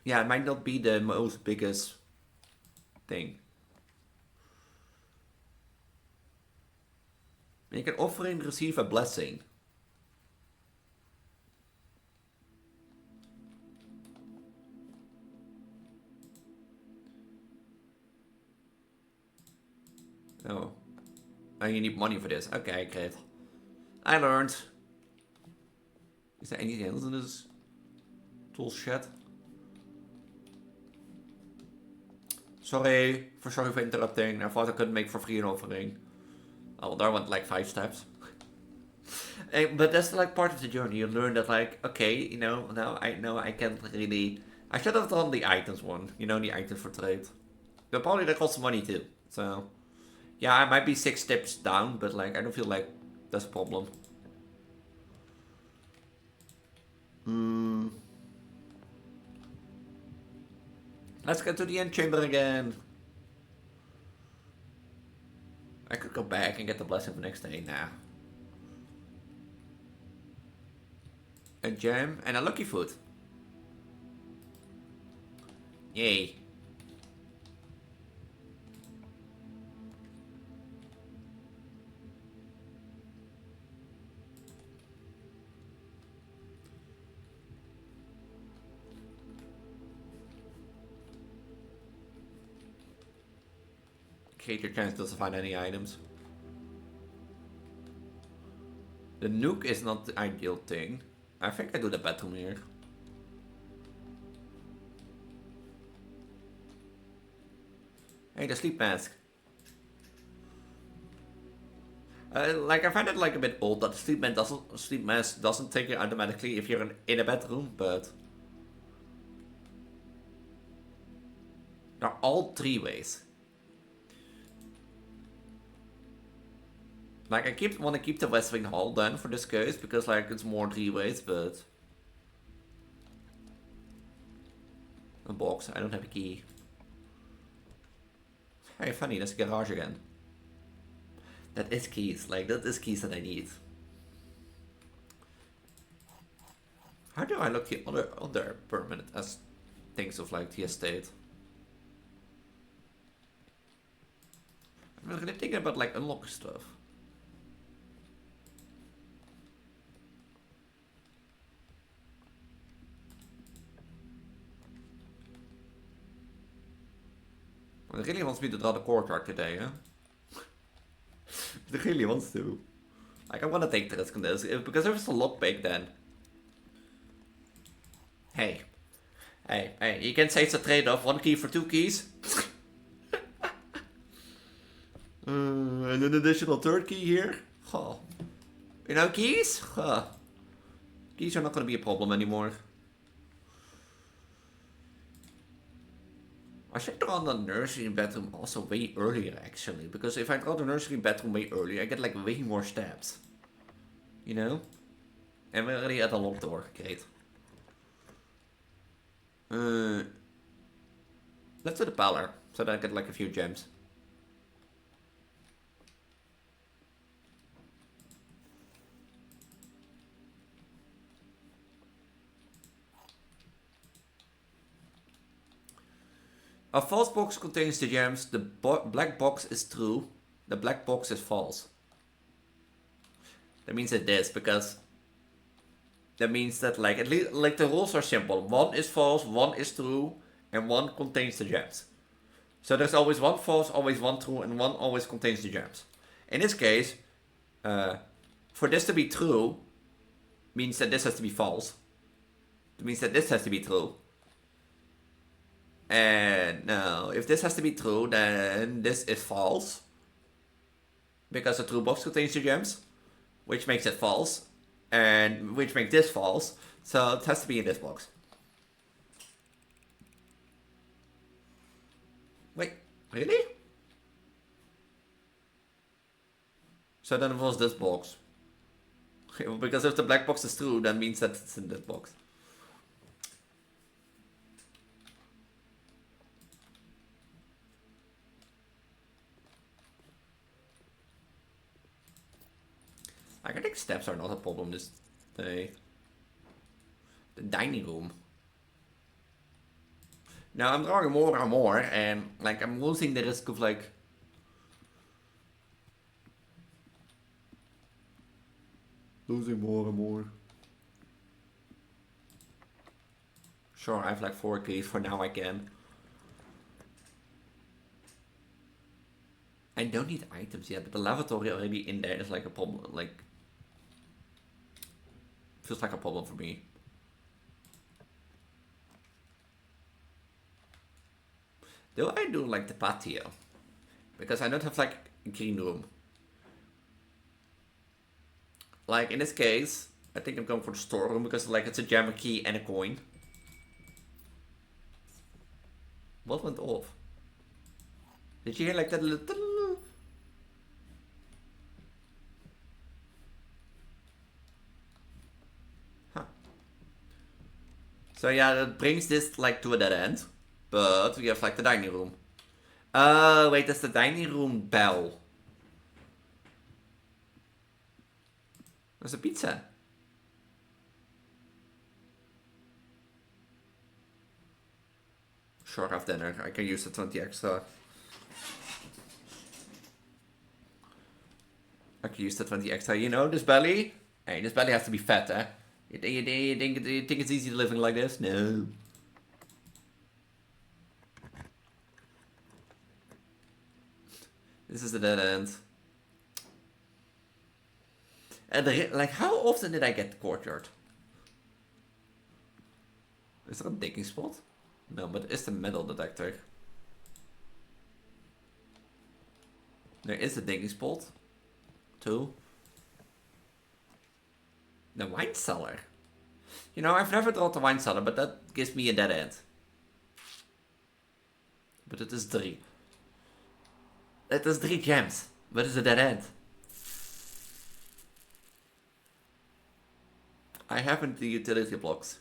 yeah, it might not be the most biggest thing. You can offer and receive a blessing. Oh. Oh, you need money for this. Okay, great. I learned. Is there anything else in this tool shed? Sorry for interrupting. I thought I could make for free an offering. Oh, there went like 5 steps. But that's like part of the journey. You learn that like, okay, you know, now I know I can't really... I should have done the items one. You know, the items for trade. But probably that costs money too. So, yeah, I might be 6 steps down, but like, I don't feel like that's a problem. Let's get to the antechamber again. I could go back and get the blessing for next day. Nah. A gem and a lucky foot. Yay. Creature chance doesn't find any items. The nuke is not the ideal thing. I think I do the bedroom here. Hey, the sleep mask. Like I find it like a bit old that the sleep mask doesn't take it automatically if you're in a bedroom, but there are all 3 ways. Like, I want to keep the West Wing Hall then for this case, because, like, it's more 3 ways, but... A box, I don't have a key. Hey, funny, there's a garage again. That is keys, like, that is keys that I need. How do I look the other permanent as things of, like, the estate? I'm really thinking about, like, unlock stuff. It really wants me to draw the courtyard today, huh? It really wants to. Like, I'm gonna take the risk on this, because if it's a lockpick then... Hey, you can say it's a trade-off, 1 key for 2 keys. And an additional 3rd key here. Oh. You know, keys? Keys are not gonna be a problem anymore. I should draw the nursery bedroom also way earlier, actually. Because if I draw the nursery bedroom way earlier, I get like way more steps. You know? And we're already at a locked door. Great. Let's do the parlor, so that I get like a few gems. A false box contains the gems, the black box is true, the black box is false. That means it is, because that means that like at least like the rules are simple. 1 is false, 1 is true, and 1 contains the gems. So there's always 1 false, always 1 true, and 1 always contains the gems. In this case, for this to be true, means that this has to be false. It means that this has to be true. And now, if this has to be true, then this is false. Because the true box contains the gems, which makes it false. And which makes this false. So it has to be in this box. Wait, really? So then it was this box. Because if the black box is true, that means that it's in this box. I think steps are not a problem this day. The dining room. Now I'm drawing more and more, and like I'm losing the risk of like losing more and more. Sure, I have like 4 keys for now. I can. I don't need items yet, but the lavatory already in there is like a problem. Like, feels like a problem for me. Do I do like the patio? Because I don't have like a green room. Like in this case, I think I'm going for the storeroom because like it's a gem, a key, and a coin. What went off? Did you hear like that little... Huh. So yeah, that brings this like to a dead end. But we have like the dining room. Wait, that's the dining room bell. There's a pizza. Sure, have dinner. I can use the 20 extra. I can use the 20 extra. You know, this belly? Hey, this belly has to be fat, eh? You think it's easy living like this? No. This is the dead end. And like, how often did I get the courtyard? Is there a digging spot? No, but it's the metal detector. There is a digging spot. 2. The wine cellar. You know, I've never drawn the wine cellar, but that gives me a dead end. But it is 3. It is 3 gems, but it's a dead end. I haven't the utility blocks.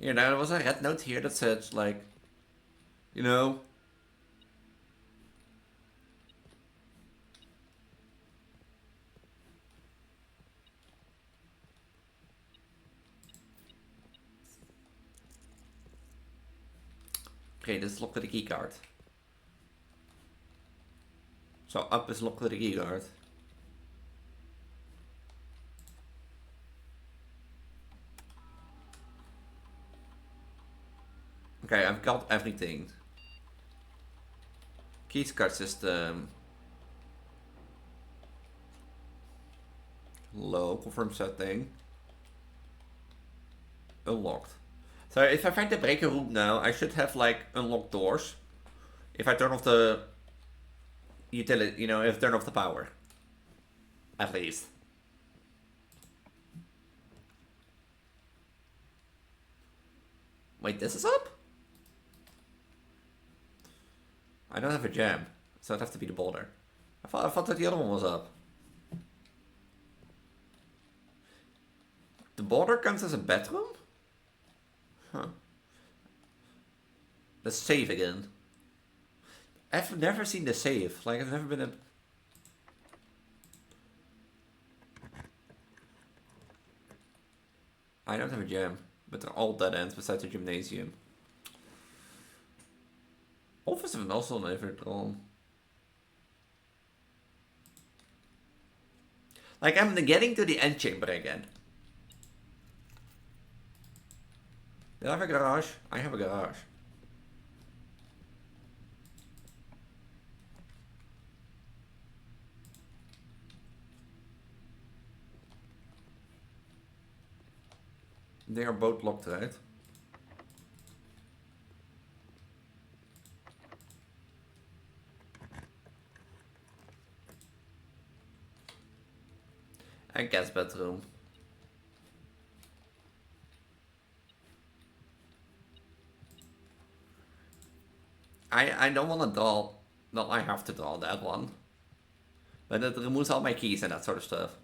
You know, there was a red note here that said, like, you know. Okay, this is locked with a keycard. So up is locked with a keycard. Okay, I've got everything. Keys card system. Low, confirm setting. Unlocked. So if I find the breaker room now, I should have like unlocked doors. If I turn off the utility, you know, if I turn off the power. At least. Wait, this is up? I don't have a jam, so it'd have to be the boulder. I thought that the other one was up. The boulder counts as a bedroom? Huh. Let's save again. I've never seen the save. Like, I've never been a... I don't have a jam, but they're all dead ends besides the gymnasium. Office have also never drawn. Like, I'm getting to the antechamber again. Do I have a garage? I have a garage. They are both locked, right? And guest bedroom. I don't want to draw. Well, I have to draw that one. But it removes all my keys and that sort of stuff.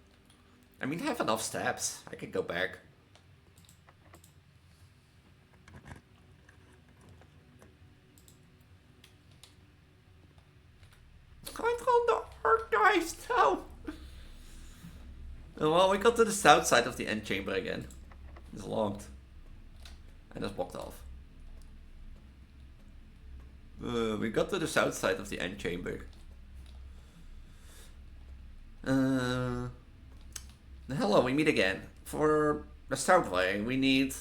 I mean, I have enough steps. I can go back. I draw the archives now. Well, we got to the south side of the antechamber again. It's locked. And it's blocked off. We got to the south side of the antechamber. Hello, we meet again. For the south way, we need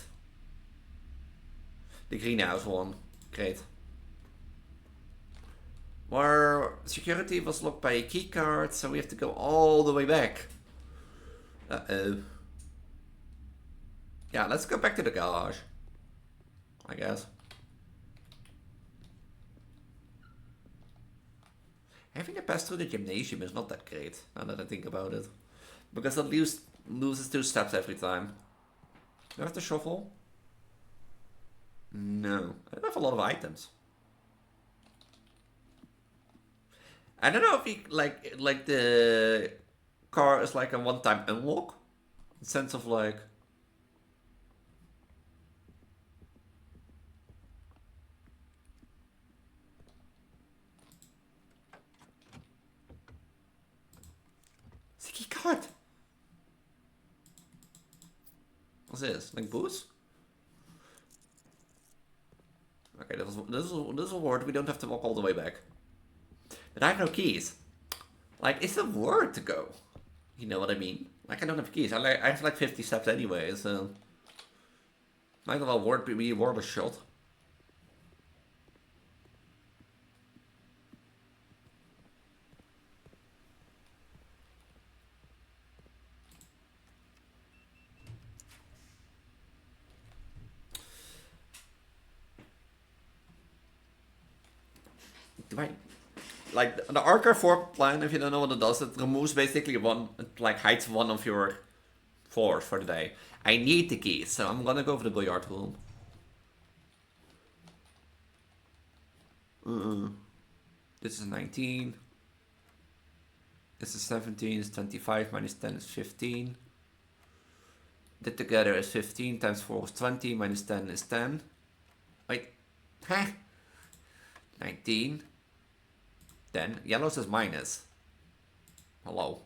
the greenhouse one. Great. Our security was locked by a keycard, so we have to go all the way back. Uh-oh. Yeah, let's go back to the garage, I guess. Having to pass through the gymnasium is not that great, now that I think about it. Because it loses 2 steps every time. Do I have to shuffle? No. I don't have a lot of items. I don't know if he, like the car is like a one-time unlock. In the sense of like... Sticky card! What's this? Like booze? Okay, this is a word. We don't have to walk all the way back. But I have no keys. Like, it's a word to go. You know what I mean? Like, I don't have keys. I have like 50 steps anyway, so... Might as well be word a shot. Right. Like the archive 4 plan, if you don't know what it does, it removes basically hides one of your floors for the day. I need the keys, so I'm gonna go for the billiard room. This is 19. This is 17 is 25 minus 10 is 15. That together is 15 times 4 is 20 minus 10 is 10. Wait. Huh? 19. 10. Yellow says minus. Hello.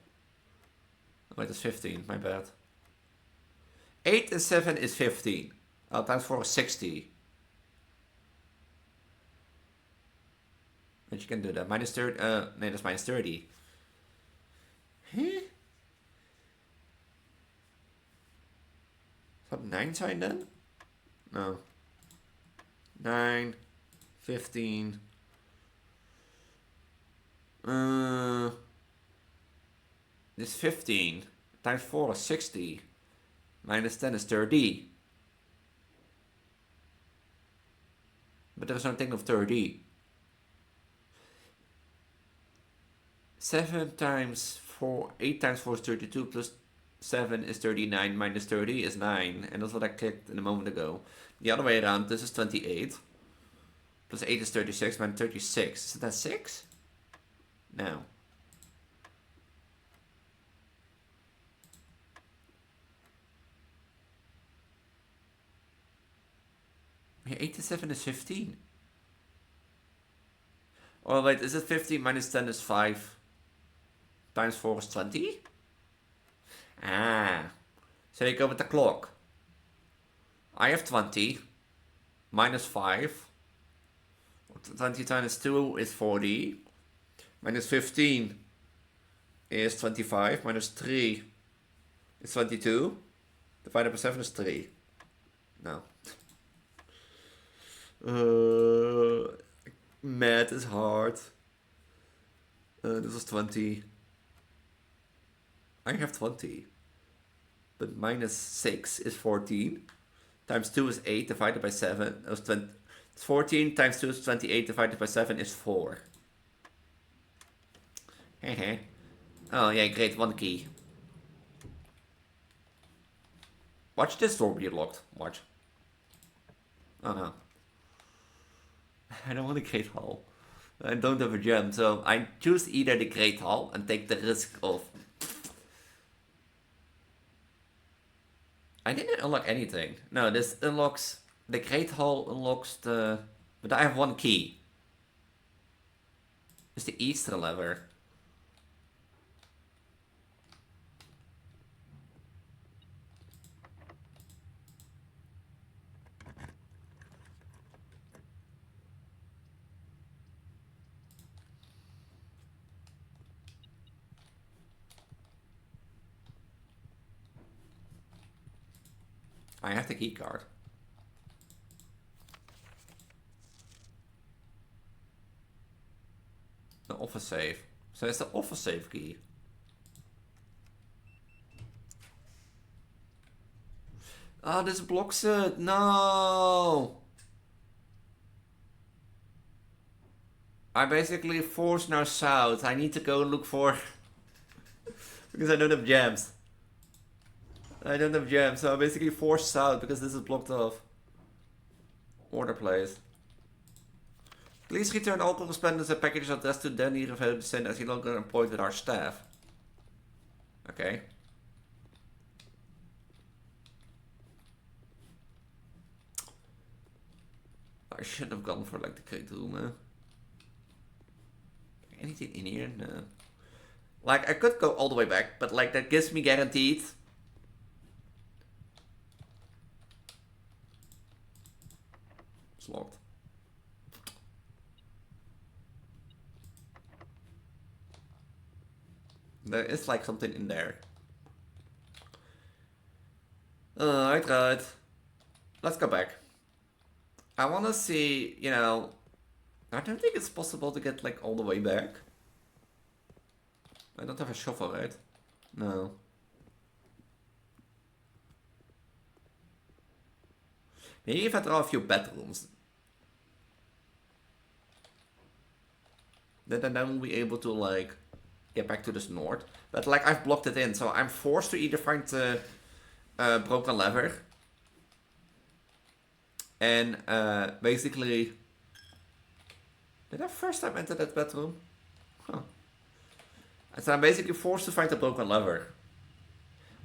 Wait, it's 15. My bad. 8 and 7 is 15. Times 4 is 60. And you can do that. Minus 30. No, that's minus 30. Huh? Is that 9 sign then? No. 9, 15. This 15 times 4 is 60. Minus 10 is 30. But there is no thing of 30. 7 times 4, 8 times 4 is 32 plus 7 is 39 minus 30 is 9. And that's what I clicked in a moment ago. The other way around, this is 28. Plus 8 is 36 minus 36. Is that 6? No. Yeah, 8 to 7 is 15. Oh wait, is it 15 minus 10 is 5? Times 4 is 20? Ah. So you go with the clock. I have 20. Minus 5. 20 times 2 is 40. Minus 15 is 25. Minus 3 is 22. Divided by 7 is 3. No. Math is hard. This is 20. I have 20. But minus 6 is 14. Times 2 is 8 divided by 7. That was 20. 14 times 2 is 28 divided by 7 is 4. Hehe. Oh yeah, great, 1 key. Watch this door be locked. Watch. Oh no. I don't want a great hall. I don't have a gem, so I choose either the great hall and take the risk of... I didn't unlock anything. No, this unlocks... The great hall unlocks the... But I have 1 key. It's the Easter lever. I have the key card. The office safe. So it's the office safe key. Oh, this blocks it. No! I basically forced now south. I need to go look for... because I don't have gems. I don't have gems, so I basically forced south because this is blocked off. Order place. Please return all correspondence and packages addressed to Danny Remeber as he no longer employed with our staff. Okay. I should have gone for like the crate room, huh? Anything in here? No. Like, I could go all the way back, but like that gives me guaranteed. It's locked. There is like something in there. I tried. Let's go back. I wanna see, you know... I don't think it's possible to get like all the way back. I don't have a shovel, right? No. Maybe if I draw a few bedrooms. Then I will be able to like get back to this north. But like I've blocked it in, so I'm forced to either find the broken lever. And basically... Did I first time enter that bedroom? Huh. And so I'm basically forced to find a broken lever.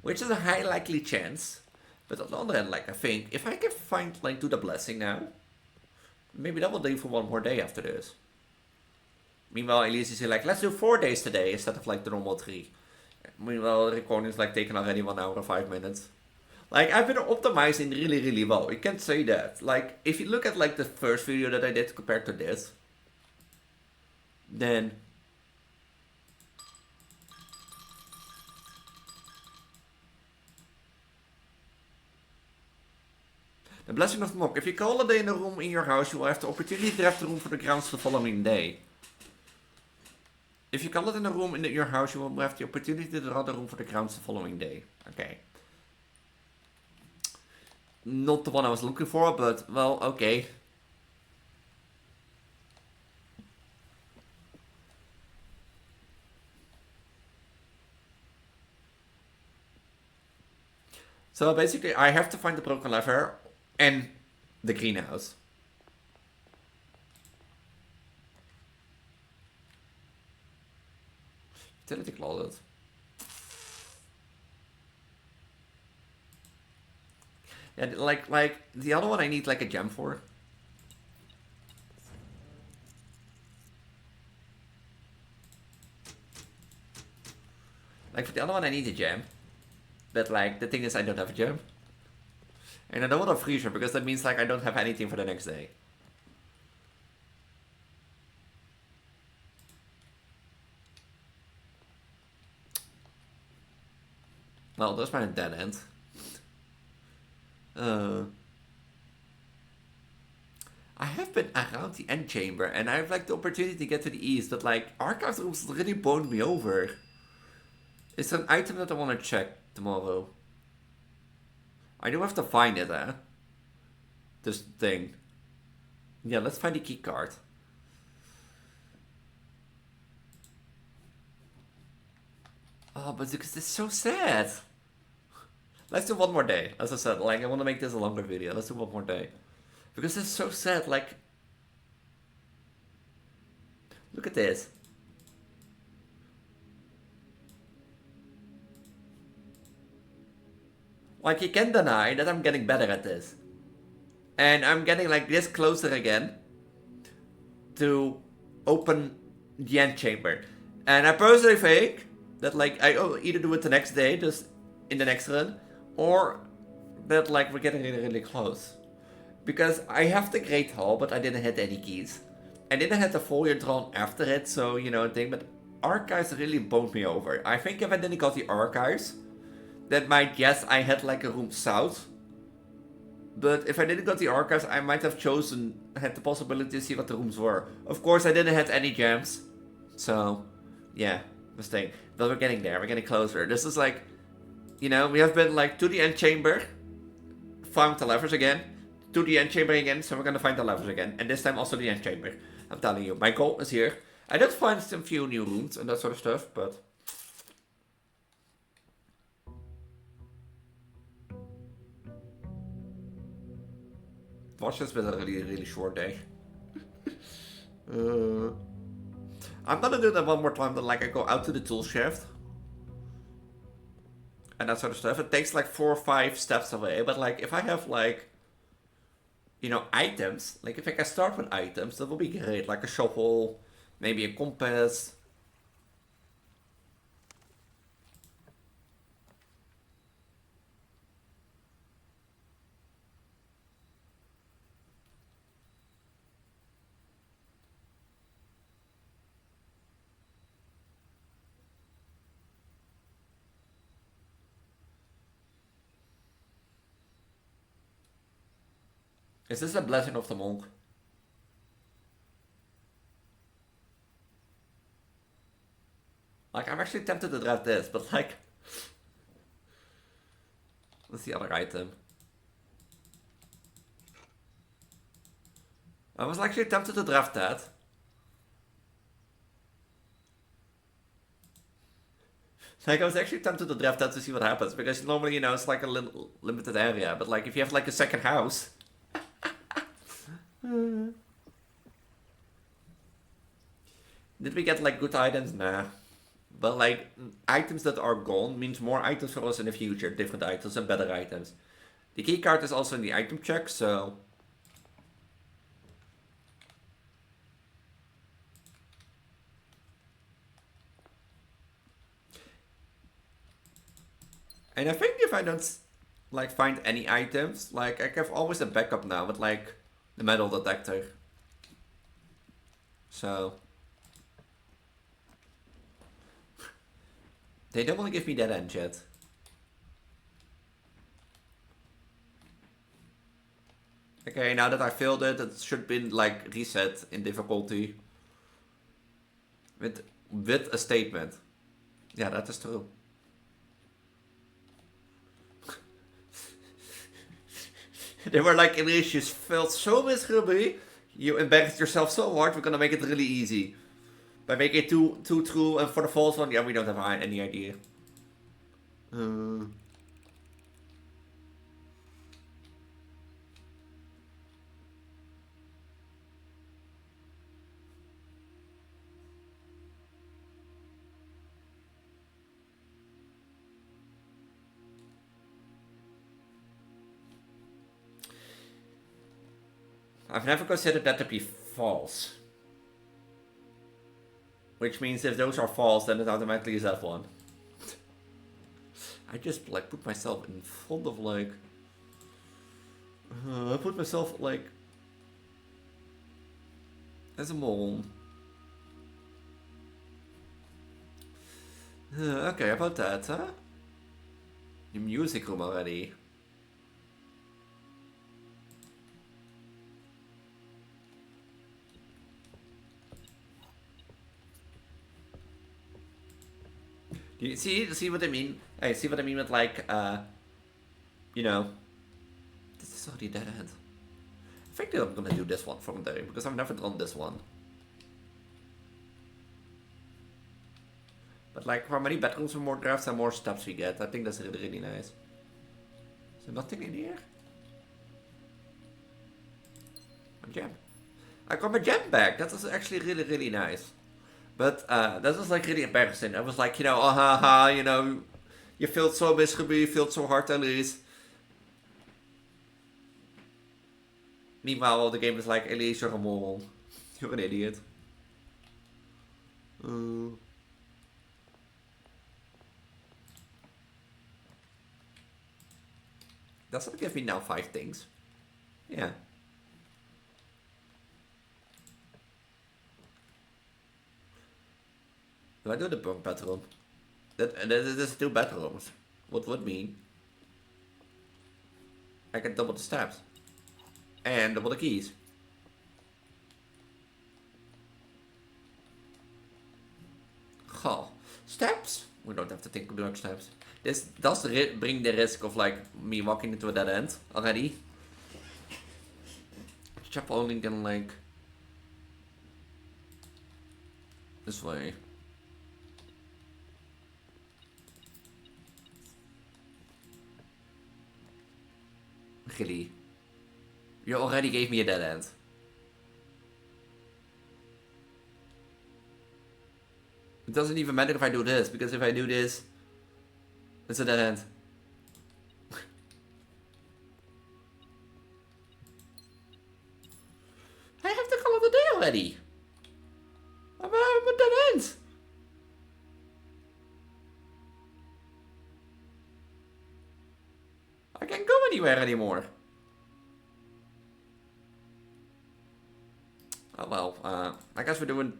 Which is a high likely chance. But on the other hand, like, I think, if I can find, like, do the blessing now, maybe that will do for one more day after this. Meanwhile, Elise is like, let's do 4 days today instead of, like, the normal 3. Meanwhile, the recording is, like, taking already 1 hour and 5 minutes. Like, I've been optimizing really, really well. You can't say that. Like, if you look at, like, the first video that I did compared to this, then the blessing of the monk. If you call a day in a room in your house, you will have the opportunity to draft the room for the grounds the following day. If you call it in a room in your house, you will have the opportunity to draw the room for the grounds the following day. Okay. Not the one I was looking for, but, well, okay. So basically, I have to find the broken lever and the greenhouse. Utility closet. Yeah, like the other one I need like a gem for. Like for the other one I need a gem. But like the thing is I don't have a gem. And I don't want a freezer because that means like I don't have anything for the next day. Well, that's my dead end. I have been around the antechamber and I have like the opportunity to get to the east, but like archive rooms really boned me over. It's an item that I want to check tomorrow. I do have to find it, eh? This thing. Yeah, let's find the key card. Oh, but because it's so sad. Let's do one more day. As I said, like I want to make this a longer video. Let's do one more day. Because it's so sad, like... Look at this. Like, you can't deny that I'm getting better at this. And I'm getting, like, this closer again to open the antechamber. And I personally think that, like, I either do it the next day, just in the next run, or that, like, we're getting really, really close. Because I have the Great Hall, but I didn't hit any keys. I didn't have the folio drawn after it, so, you know, thing, but archives really boned me over. I think if I didn't got the archives, that might guess I had like a room south. But if I didn't got the archives, I might have had the possibility to see what the rooms were. Of course, I didn't have any gems. So, yeah, mistake. But we're getting there, we're getting closer. This is like, you know, we have been like to the antechamber, found the levers again, to the antechamber again, so we're gonna find the levers again. And this time also the antechamber. I'm telling you, my goal is here. I did find some few new rooms and that sort of stuff, but... Watch this been a really, really short day. I'm gonna do that one more time, then like I go out to the tool shaft. And that sort of stuff. It takes like 4 or 5 steps away, but like if I have like, you know, items, like if I can start with items, that will be great. Like a shovel, maybe a compass. Is this a blessing of the monk? Like, I'm actually tempted to draft this, but like... What's the other item? I was actually tempted to draft that. Like, I was actually tempted to draft that to see what happens, because normally, you know, it's like a little limited area, but like, if you have like a second house... Did we get like good items? Nah. But like, items that are gone means more items for us in the future, different items and better items. The key card is also in the item check, so... And I think if I don't like find any items, like I have always a backup now with like the metal detector. So they don't want to give me that end yet. Okay, now that I filled it, it should be like reset in difficulty. With a statement. Yeah, that is true. They were like, Elise, you felt so miserably. You embarrassed yourself so hard, we're gonna make it really easy. By making it too true, and for the false one, yeah, we don't have any idea. I've never considered that to be false. Which means if those are false, then it automatically is that one. I just like put myself in front of like... I put myself like... as a moron. Okay, about that, huh? The music room already. Do you see what I mean? Hey, see what I mean with like, you know, this is already dead end. I think that I'm gonna do this one from there because I've never done this one. But like, how many bedrooms and more drafts and more steps we get? I think that's really, really nice. Is there nothing in here? My gem. I got my gem back. That was actually really, really nice. But that was like really embarrassing. I was like, you know, oh ha ha, you know, you felt so miserable, you felt so hard, Elise. Meanwhile, the game is like, Elise, you're a moron. You're an idiot. Does that give me now 5 things? Yeah. Do I do the bunk bedroom? That is 2 bedrooms. What would mean I can double the steps. And double the keys. Oh, steps? We don't have to think about steps. This does bring the risk of like me walking into a dead end already. Chap only can like this way. Really? You already gave me a dead end. It doesn't even matter if I do this, because if I do this, it's a dead end. I have to call it a day already. I'm a dead end. I can't go anywhere anymore. Oh well, I guess we're doing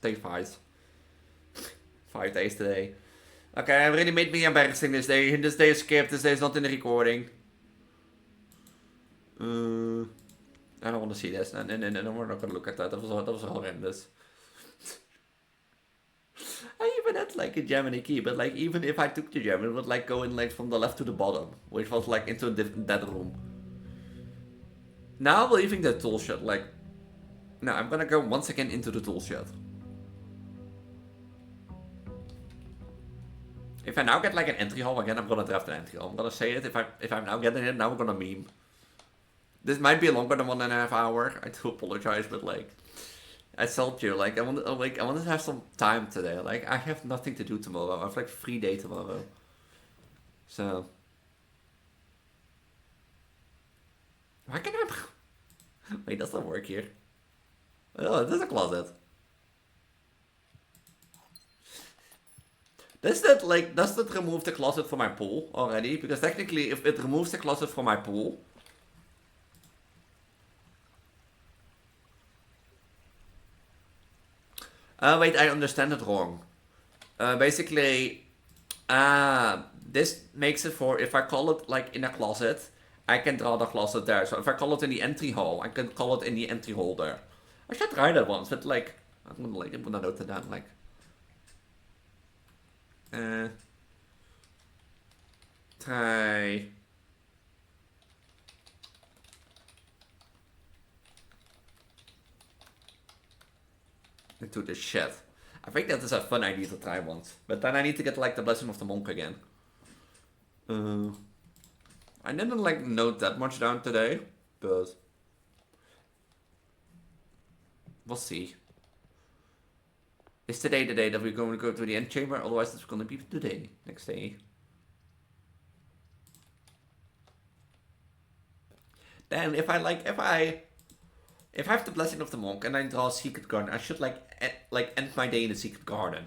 day 5. 5 days today. Okay, I really made me embarrassing this day. This day is skipped, this day is not in the recording. I don't want to see this. No, we're not gonna look at that. That was horrendous. I even had like a gem and a key, but like even if I took the gem, it would like go in like from the left to the bottom, which was like into a dead room. Now leaving the tool shed, like, no, I'm gonna go once again into the tool shed. If I now get like an entry hall again, I'm gonna draft an entry hall. I'm gonna say it if I'm now getting it, now we're gonna meme. This might be longer than 1.5 hours. I do apologize, but like, I told you, like, I want to have some time today. Like, I have nothing to do tomorrow. I have like free day tomorrow. So, why can I? Wait, does not work here. Oh, this is a closet. Does that remove the closet from my pool already? Because technically, if it removes the closet from my pool. Wait, I understand it wrong. Basically, this makes it for if I call it like in a closet, I can draw the closet there. So if I call it in the entry hall, I can call it in the entry hall there. I should try that once, but like, I'm gonna note it down, like. Try. Into the shed. I think that is a fun idea to try once. But then I need to get like the blessing of the monk again. I didn't like note that much down today, but we'll see. Is today the day that we're going to go to the antechamber? Otherwise, it's going to be today, next day. Then if I have the blessing of the monk and I draw a secret garden, I should like end my day in a secret garden.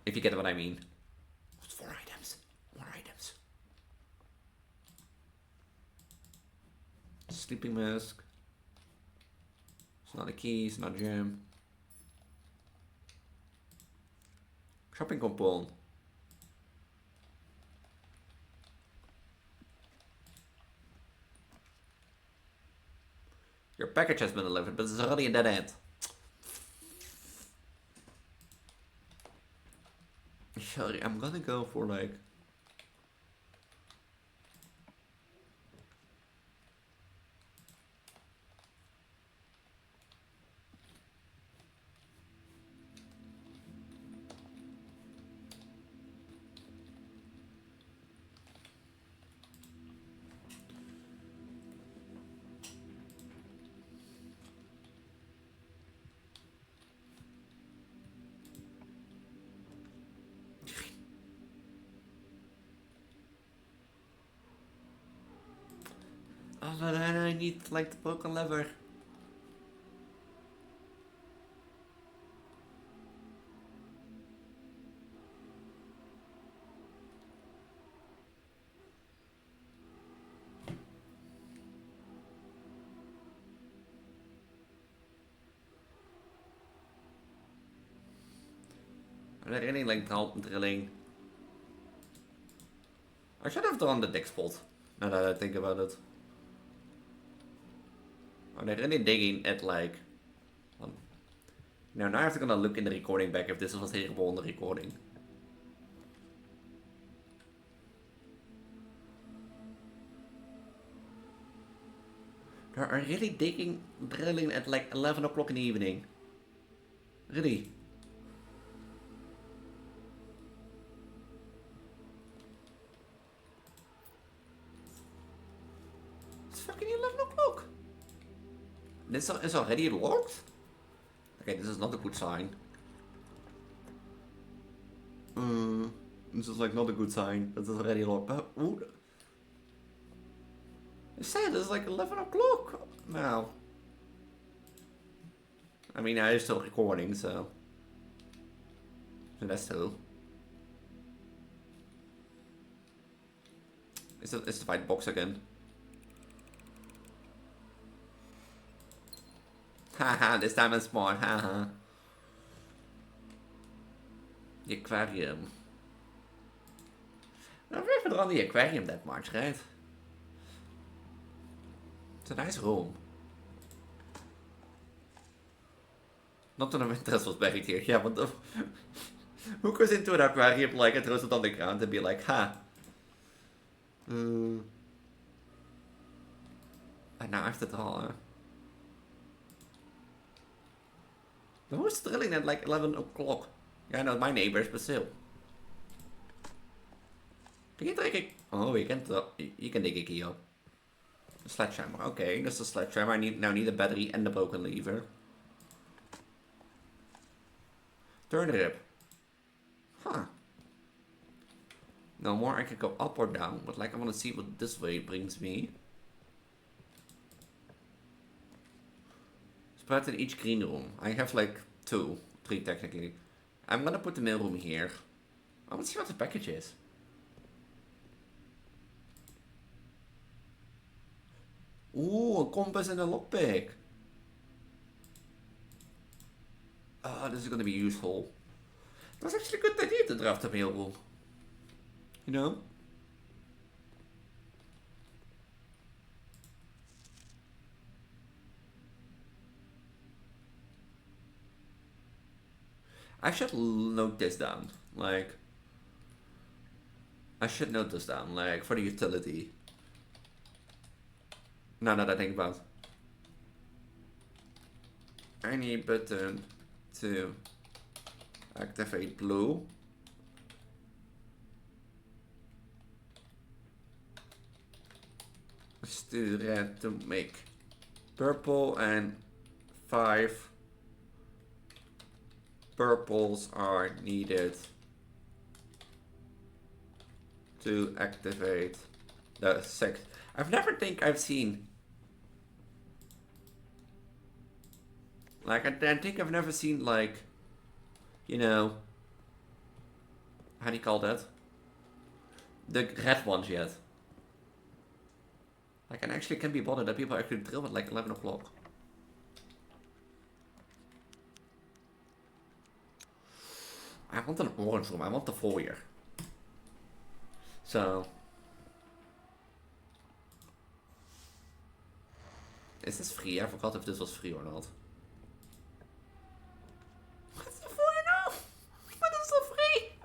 If you get what I mean. What's 4 items? More items. Sleeping mask. It's not a key, it's not a gem. Shopping coupon. Your package has been delivered, but it's already a dead end. Sorry, I'm gonna go for like... Oh, but then I need like the broken lever. Are there any like drilling? I should have drawn the dig spot, now that I think about it. Are they really digging at like... Now I have to gonna look in the recording back if this was hearable on the recording. They are really drilling at like 11 o'clock in the evening. Really. It's fucking 11 o'clock. This is already locked? Okay, this is not a good sign. This is like not a good sign. This is already locked. But, ooh. I said it's like 11 o'clock now. I mean, I is still recording, so that's true. It's the white box again. Haha, this time it's smart, haha. The aquarium. I've never drawn the aquarium that much, right? It's a nice room. Not an interest was buried here. Yeah, but who goes into an aquarium like and throws it on the ground and be like, ha. And now I have to draw, huh? Who's drilling at like 11 o'clock? Yeah, not my neighbors, but still. Can you take a... Oh, you can dig a key up. A sledgehammer, okay, that's a sledgehammer. I now need a battery and a broken lever. Turnip. Huh. No more I can go up or down, but like I want to see what this way brings me. Spread in each green room. I have like 2, 3 technically. I'm gonna put the mail room here. I want to see what the package is. Ooh, a compass and a lockpick. Oh, this is gonna be useful. That's actually a good idea to draft a mail room. You know? I should note this down. Like, I should note this down, like, for the utility. Now that I think about it. I need button to activate blue. Let's do red to make purple, and 5 purples are needed to activate the 6. I've never think I've seen, like, I think I've never seen, like, you know, how do you call that? The red ones yet. Like, and actually can be bothered that people actually drill at like 11 o'clock. I want an orange room. I want the foyer. So, is this free? I forgot if this was free or not. What's the foyer now? What is so free?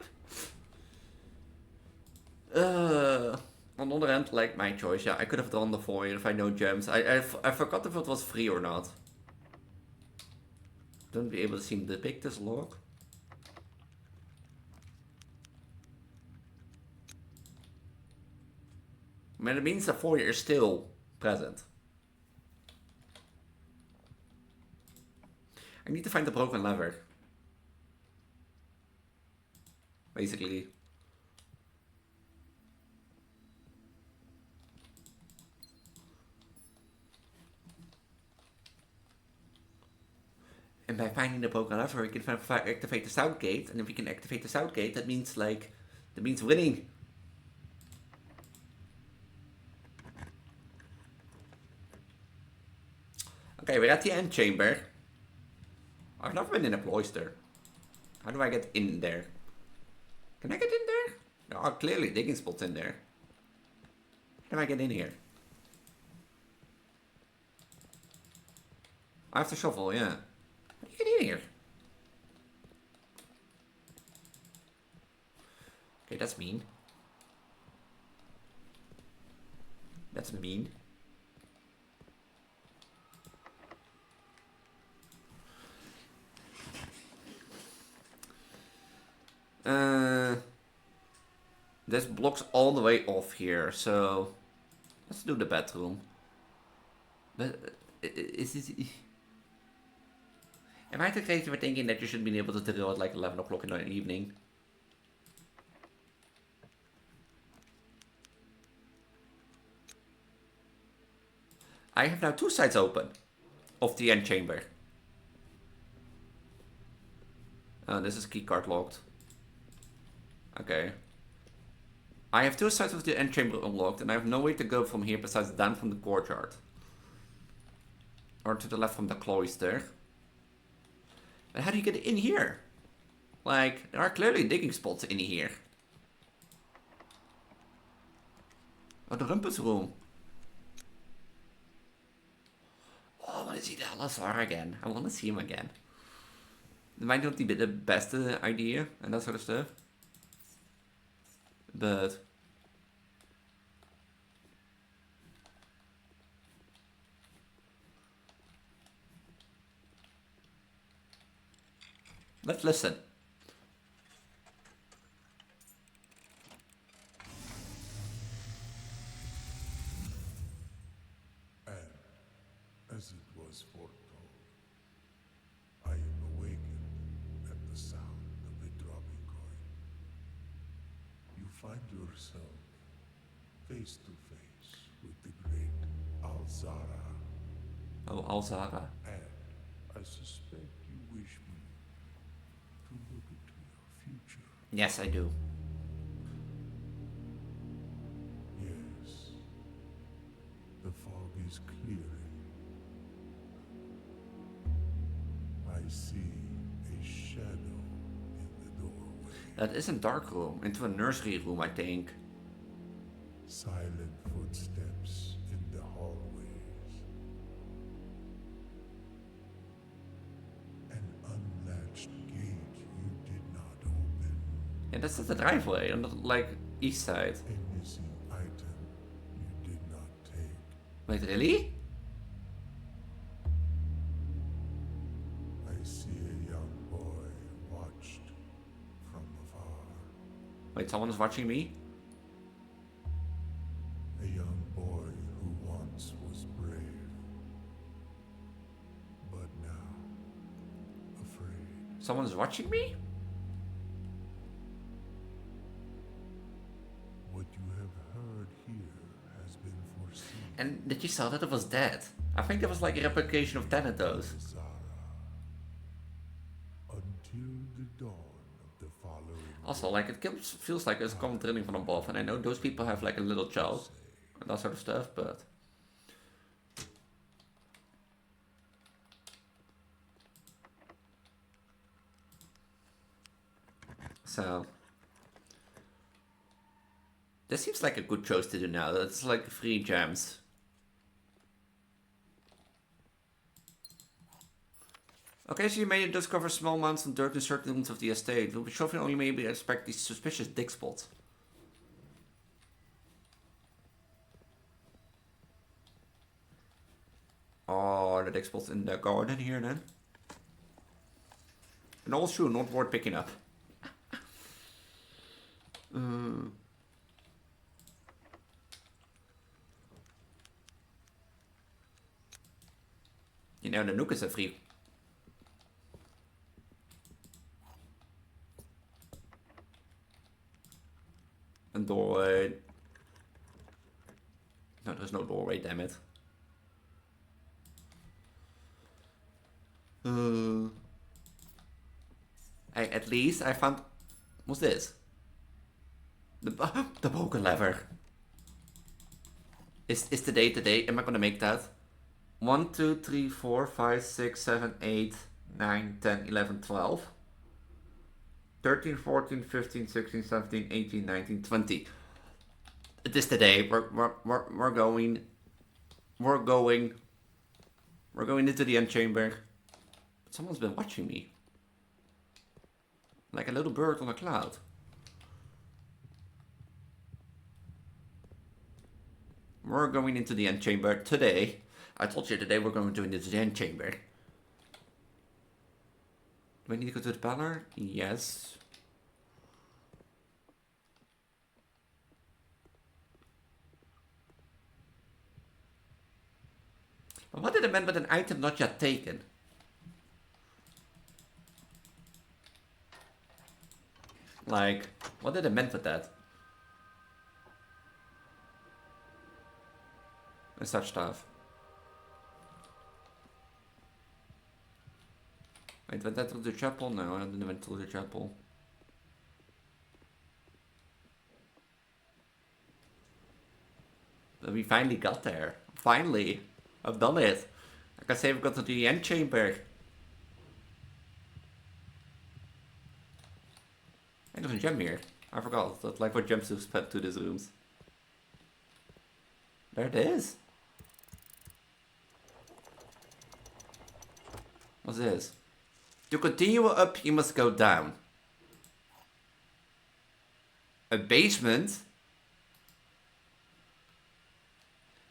On the other hand, like, my choice. Yeah, I could have done the foyer if I know gems. I forgot if it was free or not. Don't be able to see the this log. But it means the foyer is still present. I need to find the broken lever. Basically. And by finding the broken lever, we can activate the south gate. And if we can activate the south gate, that means like, that means winning. Okay, we're at the antechamber. I've never been in a cloister. How do I get in there? Can I get in there? There are clearly digging spots in there. How do I get in here? I have to shovel, yeah. How do you get in here? Okay, that's mean. That's mean. This blocks all the way off here, so let's do the bedroom. But is this? Am I too crazy for thinking that you should be able to drill at like 11 o'clock in the evening? I have now 2 sides open of the antechamber. Oh, this is keycard locked. Okay. I have 2 sides of the antechamber unlocked, and I have no way to go from here besides down from the courtyard. Or to the left from the cloister. But how do you get in here? Like, there are clearly digging spots in here. Oh, the rumpus room. Oh, I want to see the Alazar again. I want to see him again. It might not be the best idea and that sort of stuff. But let's listen. And as it was foretold, I am awakened at the sound find yourself face to face with the great Alazar, Oh, Alazar. and I suspect you wish me to look into your future. Yes, I do. Yes, the fog is clearing. I see a shadow in the doorway. That is a dark room. Into a nursery room, I think. Silent footsteps in the hallways. An unlatched gate you did not open. Yeah, that's the driveway on the, like, east side. A missing item you did not take. Wait, really? I see a young boy watched from afar. Wait, someone's watching me? A young boy who once was brave, but now afraid. Someone's watching me? What you have heard here has been foreseen. And did you saw that it was dead? I think that was like a replication of Thanatos. Zara, until the dawn of the following Also, like, it feels like it's coming drilling from above, and I know those people have like a little child and that sort of stuff, but... So... This seems like a good choice to do now. That's like 3 gems. Okay, so you may discover small amounts of dirt in certain rooms of the estate. We'll be sure only maybe expect these suspicious dig spots. Oh, the dig spots in the garden here then. An old shoe, not worth picking up. You know, the nook is a free. Een doorway. No, there's no doorway, damn it. Hey, at least I found... What's this? The broken lever. Is today? Am I gonna make that? 1, 2, 3, 4, 5, 6, 7, 8, 9, 10, 11, 12. 13, 14, 15, 16, 17, 18, 19, 20. It is today. We're going into the antechamber. Someone's been watching me. Like a little bird on a cloud. We're going into the antechamber today. I told you today we're going to into the antechamber. Do I need to go to the banner? Yes. But what did it mean with an item not yet taken? Like, what did it mean with that? And such stuff. Wait, went that to the chapel? No, I didn't went to the chapel. But we finally got there. Finally. I've done it. Like I say, we've got to the antechamber. Hey, there's a gem here. I forgot. That's like what gems to spend to these rooms. There it is. What's this? To continue up, you must go down. A basement?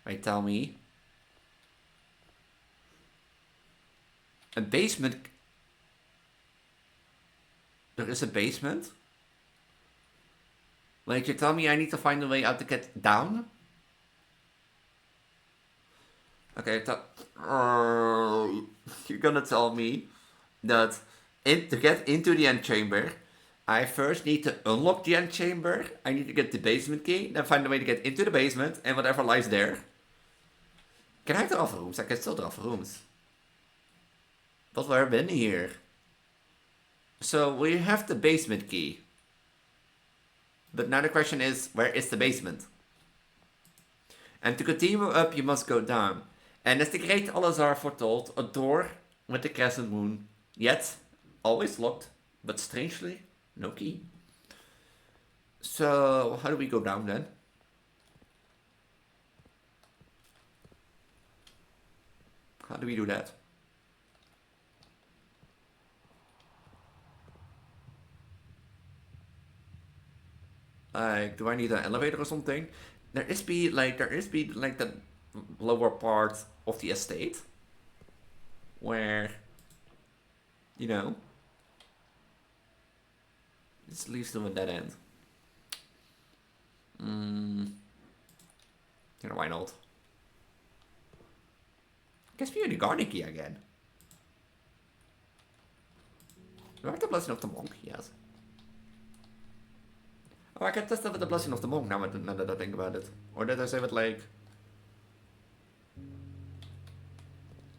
Wait, tell me. A basement? There is a basement? Like, you tell me I need to find a way out to get down? Okay, you're gonna tell me that to get into the antechamber, I first need to unlock the antechamber. I need to get the basement key, then find a way to get into the basement and whatever lies there. Can I draw rooms? I can still draw rooms. But we've been here. So we have the basement key. But now the question is, where is the basement? And to continue up, you must go down. And as the great Alazar foretold, a door with the crescent moon, yet always locked, but strangely, no key. So, how do we go down then? How do we do that? Like, do I need an elevator or something? There is like the lower part of the estate where, you know, this leads to a dead end. You know, why not? Guess we need a garden key again. Do I have the blessing of the monk? Yes. Oh, I can test it with the blessing of the monk now that I think about it. Or did I save it like...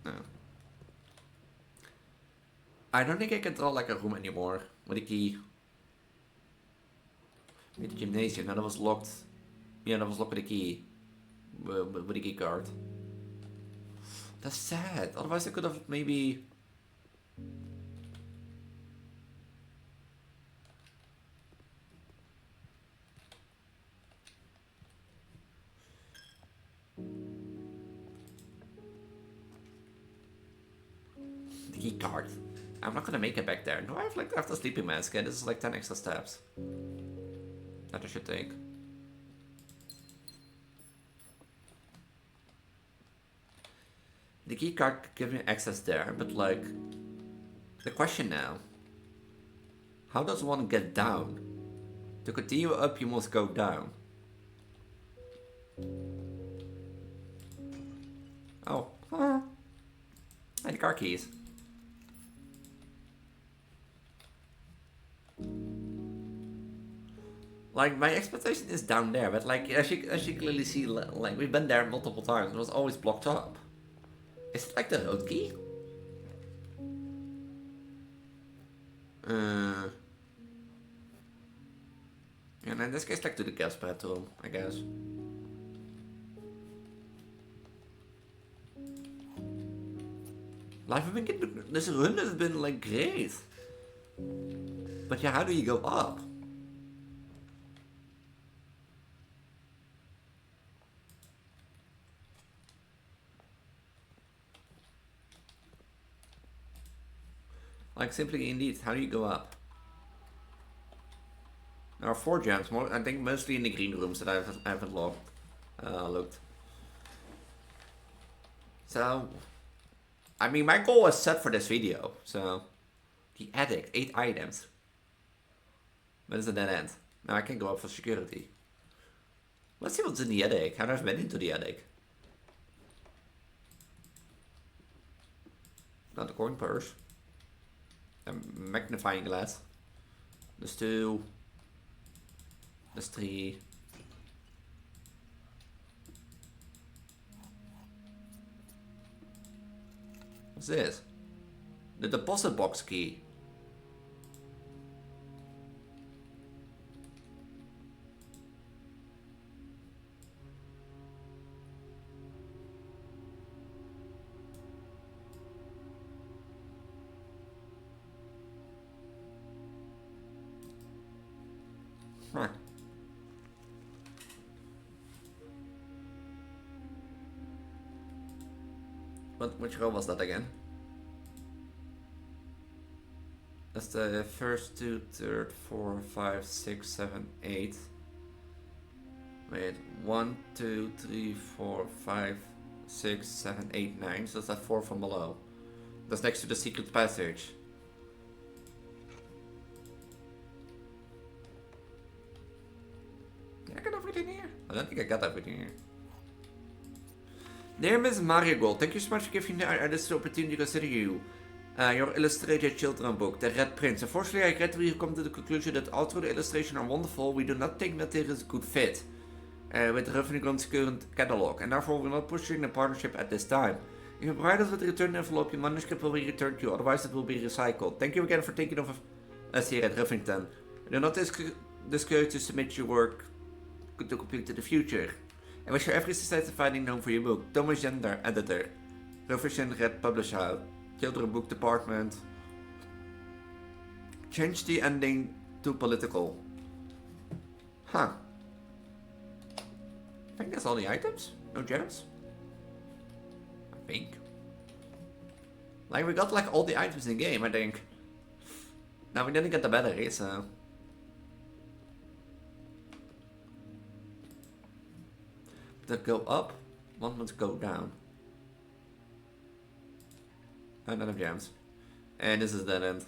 No. I don't think I can draw like a room anymore with a key. With the gymnasium, now that was locked. Yeah, that was locked with a key. With a key card. That's sad. Otherwise I could have maybe... The key card. I'm not gonna make it back there. No, I have the sleeping mask and this is like 10 extra steps. That I should take. The key card gives me access there, but like... The question now. How does one get down? To continue up, you must go down. Oh. And the car keys. Like, my expectation is down there, but like, as you clearly see, like, we've been there multiple times, it was always blocked up. Is it like the road key? And in this case, like to the gas bathroom, I guess. Life has been getting, this run has been like great. But yeah, how do you go up? Like simply indeed, how do you go up? There are 4 gems, I think mostly in the green rooms that I haven't looked. So, I mean, my goal was set for this video, so... The attic, 8 items. But it's a dead end. Now I can go up for security. Let's see what's in the attic. I've never been into the attic. Not a coin purse. A magnifying glass. There's 2. There's 3. What's this? The deposit box key. Huh. Which row was that again? That's the first 2, 3rd, 4, 5, 6, 7, 8. Wait, 1, 2, 3, 4, 5, 6, 7, 8, 9. So that's that 4 from below. That's next to the secret passage. Did I get everything here? I don't think I got everything here. Dear Miss Marigold, thank you so much for giving this opportunity to consider you. Your illustrated children book, The Red Prince. Unfortunately, I regrettably come to the conclusion that although the illustrations are wonderful, we do not think that there is a good fit with Revenigron's current catalog, and therefore we're not pursuing the partnership at this time. If you provide us with the return envelope, your manuscript will be returned to you, otherwise it will be recycled. Thank you again for thinking of us here at Rivington. Do not discourage to submit your work to complete in the future. I wish you every success in finding known for your book. Transgender, editor. Revision Red Publisher. Children Book Department. Change the ending to political. Huh. I think that's all the items. No gems. I think. Like, we got like all the items in the game, I think. Now we didn't get the battery, so. That go up, one must go down. And none of gems. And this is dead end.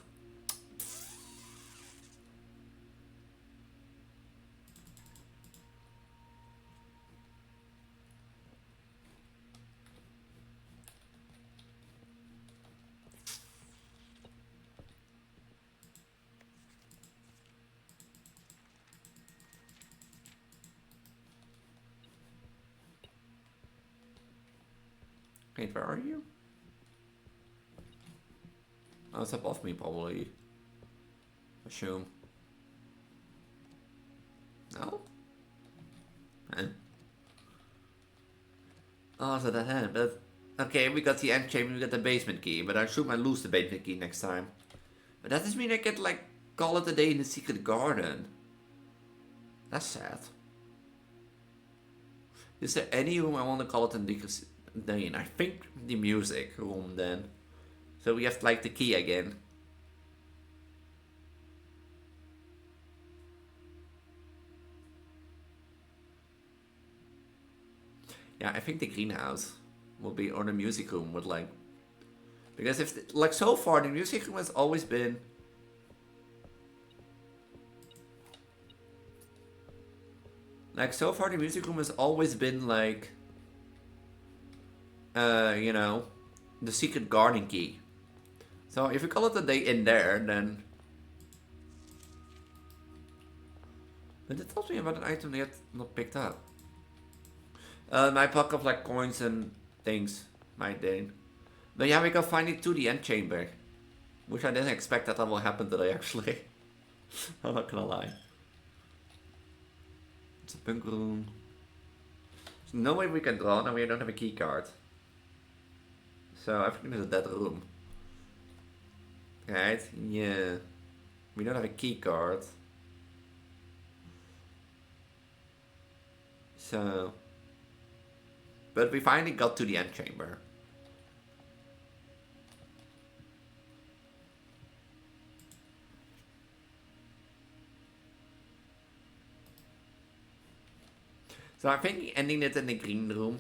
Wait, where are you? Oh, it's above me, probably. Assume. No? Oh, so that hand, but... Okay, we got the antechamber, we got the basement key, but I assume I lose the basement key next time. But that does mean I get, like, call it a day in the secret garden. That's sad. Is there any room I want to call it in the day in? I think the music room then. So we have like the key again. Yeah, I think the greenhouse will be, or the music room would like, because if like so far the music room has always been like you know, the secret garden key. So if you call it a day in there, then... But it tells me about an item yet not picked up. My pack of like coins and things, my thing. But yeah, we can find it to the antechamber. Which I didn't expect that will happen today, actually. I'm not gonna lie. It's a punk room. There's no way we can draw, and we don't have a key card. So I think it's a dead room. Right? Yeah. We don't have a key card. So. But we finally got to the antechamber. So I think ending it in the green room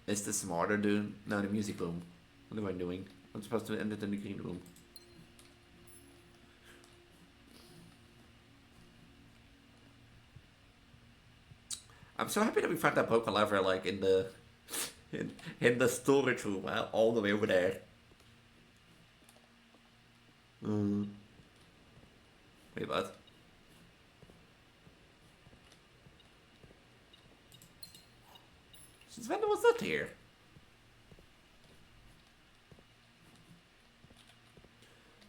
is the smarter doing. No, the music room. What am I doing? I'm supposed to end it in the green room. I'm so happy that we found that broken lever like in the in the storage room, all the way over there. Wait, what? Since when was that here?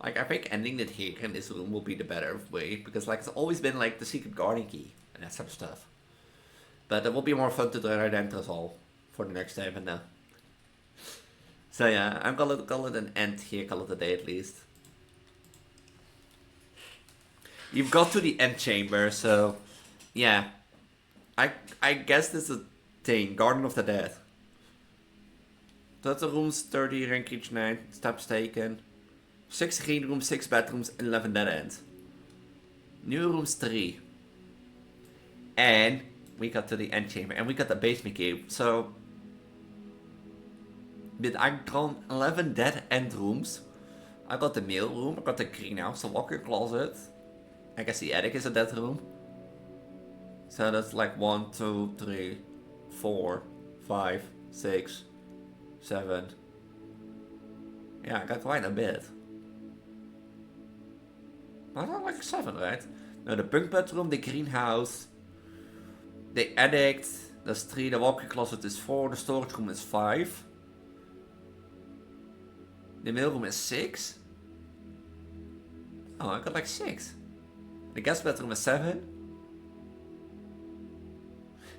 Like, I think ending it here in this room will be the better way, because like it's always been like the secret garden key and that sort of stuff. But it will be more fun to try to enter us all for the next time and now. So yeah, I'm gonna call it an end here, call it a day at least. You've got to the antechamber, so yeah. I guess this is a thing, Garden of the Dead. Total rooms 30, rank each 9, steps taken. 6 green rooms, 6 bedrooms, 11 dead ends. New rooms 3. And we got to the antechamber, and we got the basement key. So, did I drawn 11 dead end rooms? I got the mail room, I got the greenhouse, the walk-in closet. I guess the attic is a dead room. So that's like 1, 2, 3, 4, 5, 6, 7. Yeah, I got quite a bit. I thought like 7, right? No, the bunk bedroom, the greenhouse, the attic, that's 3, the walk-in closet is 4, the storage room is 5. The mailroom is 6. Oh, I got like 6. The guest bedroom is 7.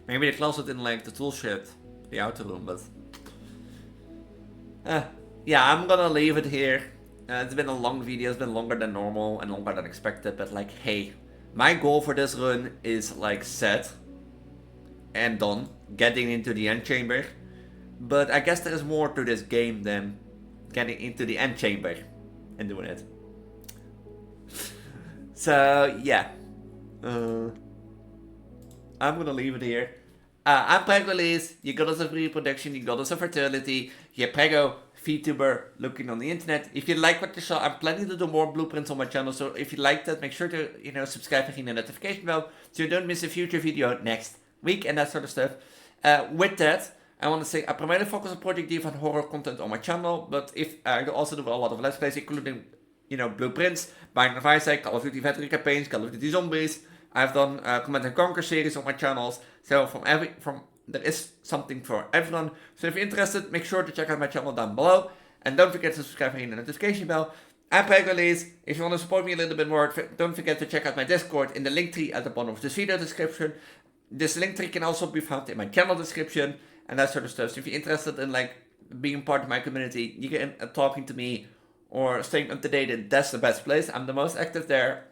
Maybe the closet in like the tool shed, the outer room, but... yeah, I'm gonna leave it here. It's been a long video, it's been longer than normal and longer than expected, but like, hey, my goal for this run is like set and done, getting into the antechamber. But I guess there is more to this game than getting into the antechamber and doing it. So yeah, I'm gonna leave it here. I'm Preggo, Elise. You got us a reproduction, you got us a fertility. Yeah, Preggo, Vtuber, looking on the internet. If you like what you saw, I'm planning to do more blueprints on my channel. So if you like that, make sure to subscribe and hit the notification bell so you don't miss a future video next week and that sort of stuff. With that, I want to say I primarily focus on Project Diva and horror content on my channel, but if I also do a lot of let's plays, including blueprints, Binding of Isaac, Call of Duty Veteran campaigns, Call of Duty Zombies. I've done Command and Conquer series on my channels, so there is something for everyone. So if you're interested, make sure to check out my channel down below, and don't forget to subscribe and hit the notification bell. I'm Preggo, Elise. If you want to support me a little bit more, don't forget to check out my Discord in the link tree at the bottom of this video description. This link tree can also be found in my channel description and that sort of stuff. So if you're interested in like being part of my community, you can talking to me or staying up to date, that's the best place. I'm the most active there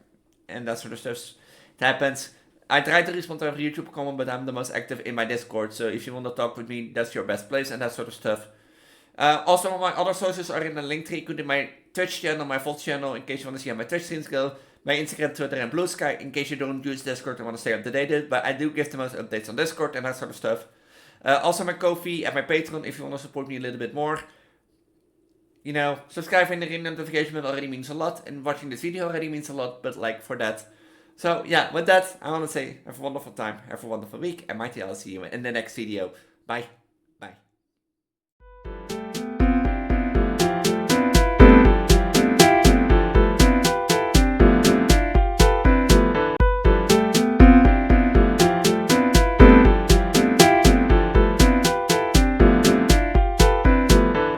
and that sort of stuff. It happens. I try to respond to every YouTube comment, but I'm the most active in my Discord. So if you want to talk with me, that's your best place and that sort of stuff. Also, all my other sources are in the link tree, including my Twitch channel, my VOD channel, in case you want to see how my Twitch streams go. My Instagram, Twitter, and Blue Sky, in case you don't use Discord and want to stay up to date. But I do give the most updates on Discord and that sort of stuff. Also my Ko-fi and my Patreon, if you want to support me a little bit more. Subscribing and ring notification bell already means a lot, and watching this video already means a lot, but like for that. So yeah, with that, I want to say have a wonderful time, have a wonderful week, and mighty I'll see you in the next video. Bye.